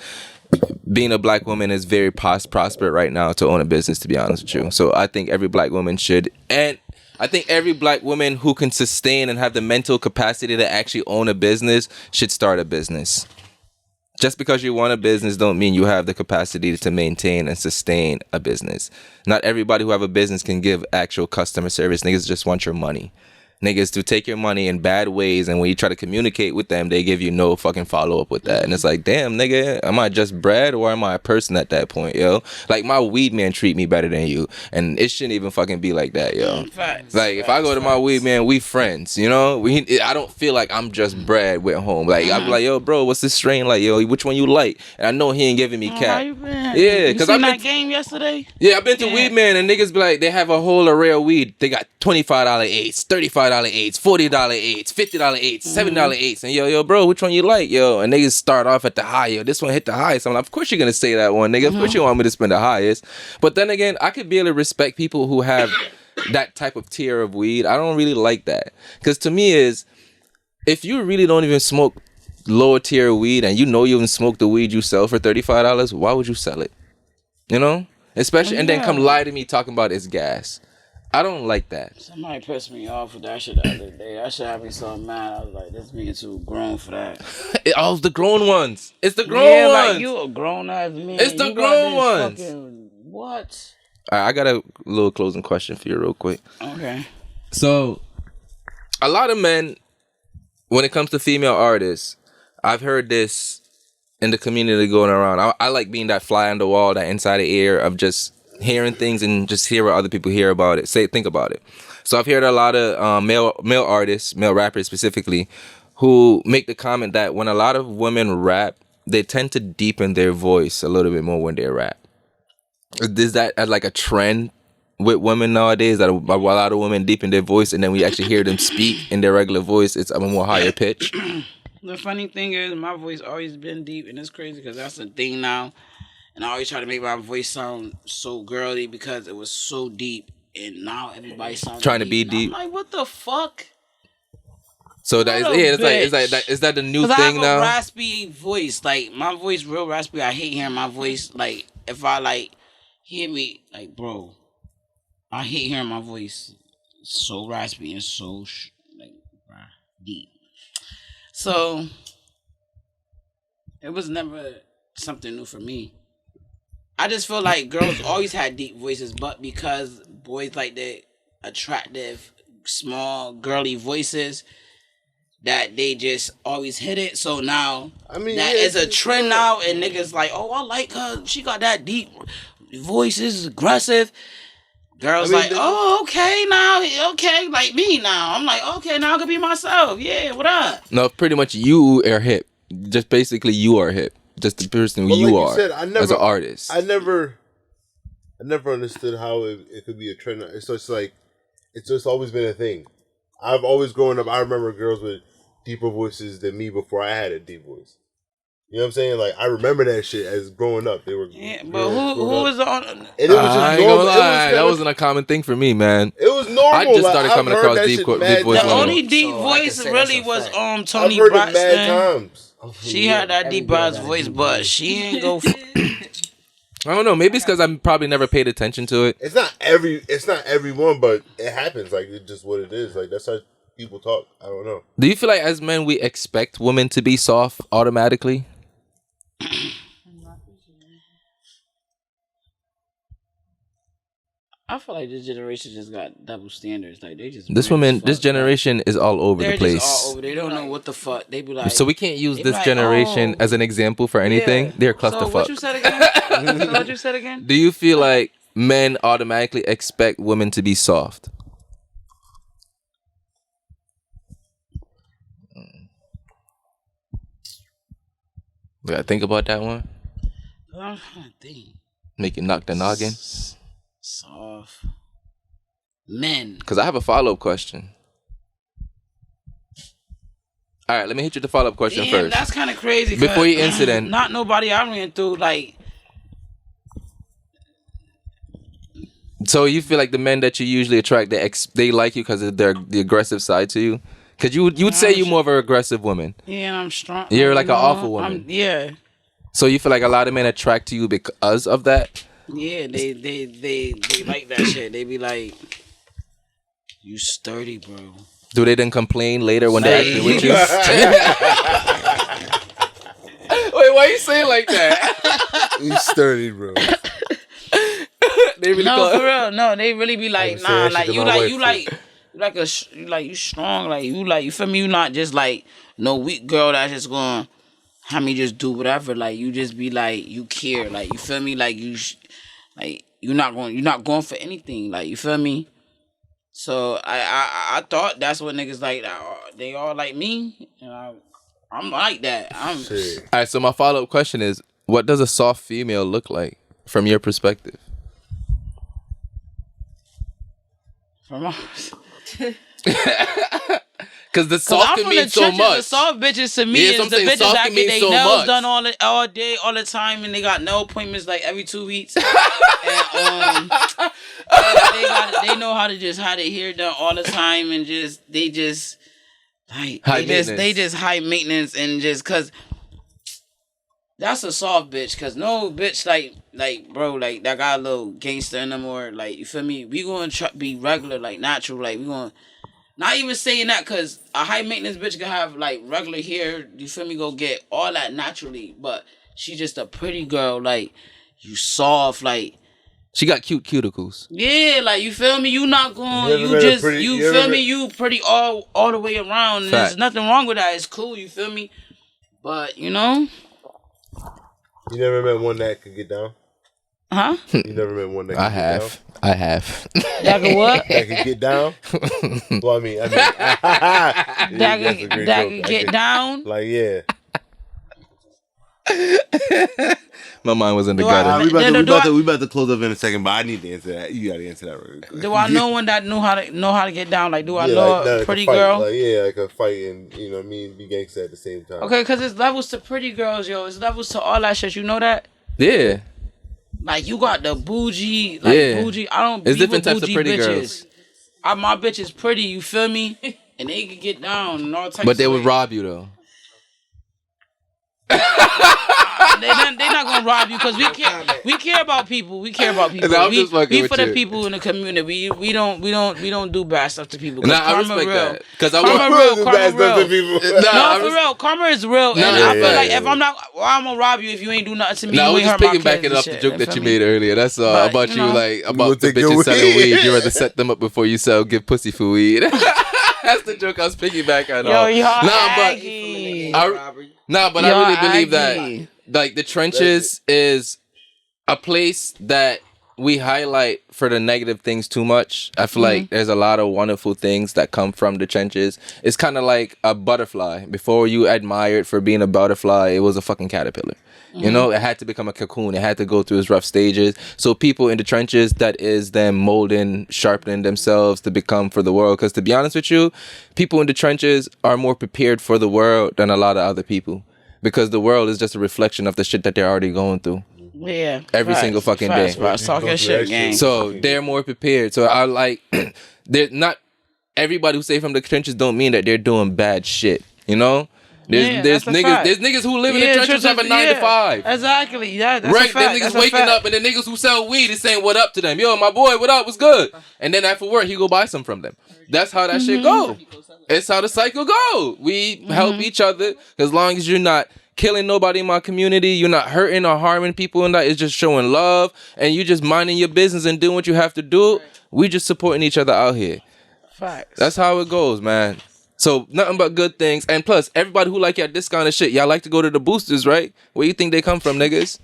being a black woman is very prosperous right now to own a business, to be honest with you. So I think every black woman should. And I think every black woman who can sustain and have the mental capacity to actually own a business should start a business. Just because you want a business don't mean you have the capacity to maintain and sustain a business. Not everybody who have a business can give actual customer service. Niggas just want your money. niggas to take your money in bad ways, and when you try to communicate with them, they give you no fucking follow up with that. And it's like, damn, nigga, am I just bread or am I a person at that point, yo? Like, my weed man treat me better than you, and it shouldn't even fucking be like that, yo. Facts, like, if I go to my weed man, we friends, you know? I don't feel like I'm just bread with home. Like, I be like, yo, bro, what's this strain like, yo? Which one you like? And I know he ain't giving me cap. Yeah, because I've been that game yesterday. Yeah, I've been to weed man, and niggas be like, they have a whole array of weed. They got $25 eights, $35 eights, $40 eights, $50 eights, $7 eights, and yo, bro, which one you like, yo? And niggas start off at the high, yo. This one hit the highest. I'm like, of course you're gonna say that one, nigga. Of course you want me to spend the highest. But then again, I could be able to respect people who have that type of tier of weed. I don't really like that, because to me is, if you really don't even smoke lower tier weed, and you know you even smoke the weed you sell for $35, why would you sell it? You know, especially and then come lie to me talking about it's gas. I don't like that. Somebody pissed me off with that shit the other day. That shit had me so mad. I was like, this being too grown for that. It's the grown ones. It's the grown ones. Like, you a grown ass man. It's the grown ones. What? All right, I got a little closing question for you real quick. Okay. So, a lot of men, when it comes to female artists, I've heard this in the community going around. I like being that fly on the wall, that inside the ear of just hearing things and just hear what other people hear about it. Think about it. So I've heard a lot of male artists, male rappers specifically, who make the comment that when a lot of women rap, they tend to deepen their voice a little bit more when they rap. Is that like a trend with women nowadays, that a lot of women deepen their voice, and then we actually hear them speak in their regular voice, it's a more higher pitch? The funny thing is, my voice always been deep, and it's crazy because that's the thing now. And I always try to make my voice sound so girly because it was so deep, and now everybody sounds trying deep. to be deep. I'm like, what the fuck? So that is that the new thing now? I have a raspy voice, like my voice real raspy. I hate hearing my voice. Like if I like hear me, like bro, I hate hearing my voice. It's so raspy and so deep. So it was never something new for me. I just feel like girls always had deep voices, but because boys like the attractive, small, girly voices, that they just always hit it. So now, it's a trend now, and niggas like, oh, I like her. She got that deep voice. Is aggressive. Girls okay, like me now. I'm like, okay, now I can be myself. Yeah, what up? No, pretty much you are hip. Just basically you are hip. Just the person who you are as an artist. I never understood how it could be a trend. It's just always been a thing. I've always grown up. I remember girls with deeper voices than me before I had a deep voice. You know what I'm saying? Like, I remember that shit as growing up. They were, but who was on? And it was just normal. That wasn't a common thing for me, man. It was normal. I just started coming across deep voice. The only deep voice really was Toni Braxton. She had that deep ass voice, but she ain't go. I don't know. Maybe it's because I probably never paid attention to it. It's not everyone, but it happens. Like, it's just what it is. Like, that's how people talk. I don't know. Do you feel like as men we expect women to be soft automatically? I feel like this generation just got double standards. Like they just this generation is all over the place. Just all over. They don't know what the fuck. They be like. So we can't use this generation as an example for anything. Yeah. They're clusterfuck. So what you said again? What you said again? Do you feel like men automatically expect women to be soft? We gotta think about that one. I'm trying to think. Make you knock the noggin. Soft men. Because I have a follow-up question. All right, let me hit you with the follow-up question first. That's kind of crazy. Before your incident, not nobody I ran through like. So you feel like the men that you usually attract, they like you because of the aggressive side to you? Because you would say you're more of an aggressive woman. Yeah, I'm strong. You're like an awful woman. Yeah. So you feel like a lot of men attract to you because of that? Yeah, they like that shit. They be like, you sturdy, bro. Do they then complain later when they're actually with you? Wait, why you saying like that? You sturdy, bro. They really for real. No, they really be like, nah, like you you strong, you feel me? You not just like no weak girl that's just going. How me just do whatever? Like you just be like you care, like you feel me? Like you're not going for anything, like you feel me? So I thought that's what niggas like. They all like me, and I'm like that. All right. So my follow-up question is, what does a soft female look like from your perspective? From us. Because the soft can mean so much. The soft bitches to me is the bitches that get their nails done all day, all the time, and they got nail appointments like every 2 weeks. And they know how to just have their hair done all the time, and they just high maintenance, and just cause that's a soft bitch. Cause no bitch like bro like that got a little gangster in them, or like you feel me. We gonna be regular, like natural, like we gonna. Not even saying that, because a high maintenance bitch can have like regular hair, you feel me, go get all that naturally, but she just a pretty girl, like you soft, like she got cute cuticles. Yeah, like you feel me, you not going, you feel me, you pretty all the way around, and there's nothing wrong with that, it's cool, you feel me, but you know. You never met one that could get down? Huh? You never met one that could get down? I have. That could what? That could get down? Well, I mean. that could get down? Like, yeah. My mind was in the gutter. We about to close up in a second, but I need to answer that. You got to answer that real quick. Do I know one that know how to get down? Like, do I know a pretty girl? Like, yeah, like a fight and, you know what I mean, be gangster at the same time. Okay, because it's levels to pretty girls, yo. It's levels to all that shit. You know that? Yeah. Like, you got the bougie, bougie. I don't It's different types of pretty bitches. Girls. My bitch is pretty, you feel me? And they can get down and all types of But they would rob you, though. They're not gonna rob you, because we care about people. We care about people. We for the people in the community. We don't do bad stuff to people. Nah, I respect that. Because I karma real. For real. Karma is real. And I feel like if I'm gonna rob you if you ain't do nothing to me. Nah, we're just piggybacking up the joke that you made earlier. That's about you like about the bitches selling weed. You rather set them up before you give pussy for weed. That's the joke I was piggybacking on. But I really believe that like the trenches is a place that we highlight for the negative things too much. I feel like there's a lot of wonderful things that come from the trenches. It's kind of like a butterfly. Before you admired for being a butterfly, it was a fucking caterpillar. You know, it had to become a cocoon. It had to go through its rough stages. So people in the trenches, that is them molding, sharpening themselves to become for the world. Because to be honest with you, people in the trenches are more prepared for the world than a lot of other people. Because the world is just a reflection of the shit that they're already going through. Yeah. Every single fucking day. Talk your shit, gang. So they're more prepared. So I like, they're not, everybody who say from the trenches don't mean that they're doing bad shit. You know? There's niggas who live in the trenches have a 9 to 5. Exactly. Yeah, that's right. A fact. Them niggas waking up and the niggas who sell weed is saying what up to them. Yo, my boy, what up? What's good? And then after work, he go buy some from them. That's how that shit go. It's how the cycle go. We help each other as long as you're not killing nobody in my community, you're not hurting or harming people, and that is just showing love, and you just minding your business and doing what you have to do. We just supporting each other out here. Facts. That's how it goes, man. So nothing but good things. And plus, everybody who like y'all discount and shit, y'all like to go to the boosters, right? Where you think they come from, niggas?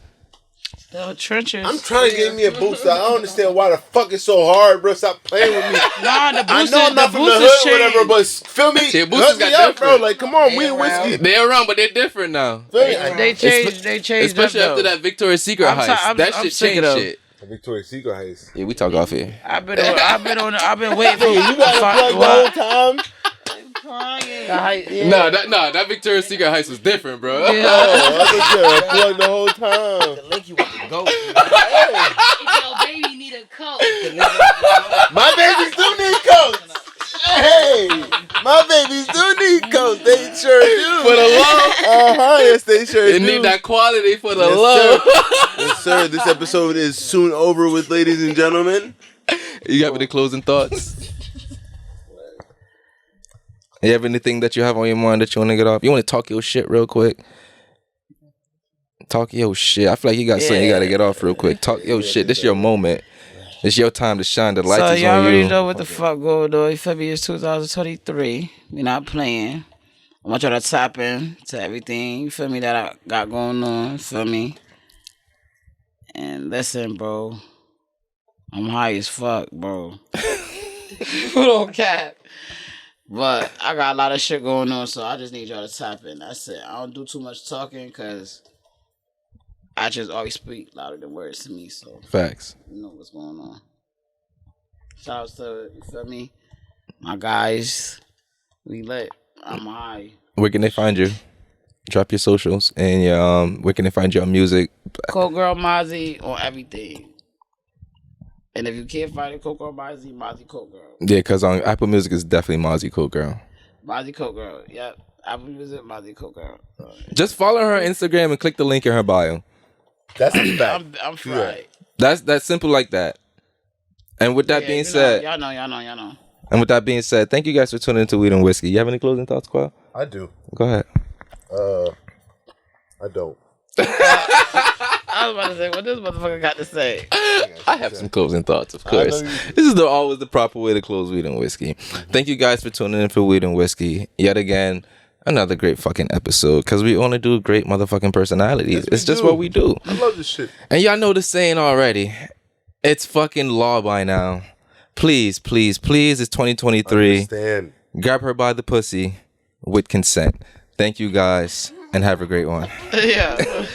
The trenches. I'm trying to get me a booster. I don't understand why the fuck it's so hard, bro. Stop playing with me. Nah, the boosters. I know I'm not from the hood or whatever, but feel me. Yeah, boosters got different, bro. Like, come on, weed whiskey. They're around, but they're different now. They changed. Especially after that Victoria's Secret heist. That shit changed shit. Victoria's Secret heist. Yeah, we talk off here. I've been waiting for you gotta plug the whole time. That Victoria's Secret heist was different, bro. Yeah. I plugged the whole time. The link you want to go. If your baby need a coat. My babies do need coats. Hey, my babies do need coats. They sure do. For the love. Yes, they sure do. They need that quality for the love. Yes, sir. This episode is soon over with, ladies and gentlemen. You have any closing thoughts? You have anything that you have on your mind that you want to get off? You want to talk your shit real quick? Talk your shit. I feel like you got something you got to get off real quick. Talk your shit. This your moment. It's your time to shine. The light So is y'all on already you. know what the fuck going on. You feel me? It's 2023. We not playing. I want y'all to tap in to everything. You feel me? That I got going on. You feel me? And listen, bro. I'm high as fuck, bro. Don't cap. But I got a lot of shit going on, so I just need y'all to tap in. That's it. I don't do too much talking because actions always speak louder than words to me. So Facts. you know what's going on. Shout out to, you feel me? My guys. We lit. I'm high. Where can they find you? Drop your socials and your where can they find your music? Cold Girl Mazi on everything. And if you can't find it, Cold Girl Mazi, Mazi Cold Girl. Yeah, because on Apple Music is definitely Mazi Cool Girl. Mazi Cold Girl. Yep. Apple Music, Mazi Cold Girl. Just follow her on Instagram and click the link in her bio. That's a fact. I'm fried. That's simple like that. And with that being said, Y'all know. and with that being said, thank you guys for tuning into Weed and Whiskey. You have any closing thoughts, Qual? I do. Go ahead. I don't. I was about to say, what this motherfucker got to say? I have some closing thoughts, of course. This is always the proper way to close Weed and Whiskey. Thank you guys for tuning in for Weed and Whiskey. Yet again, another great fucking episode because we only do great motherfucking personalities. It's just what we do. I love this shit. And y'all know the saying already. It's fucking law by now. Please, please, please, it's 2023. Understand. Grab her by the pussy with consent. Thank you guys and have a great one. Yeah.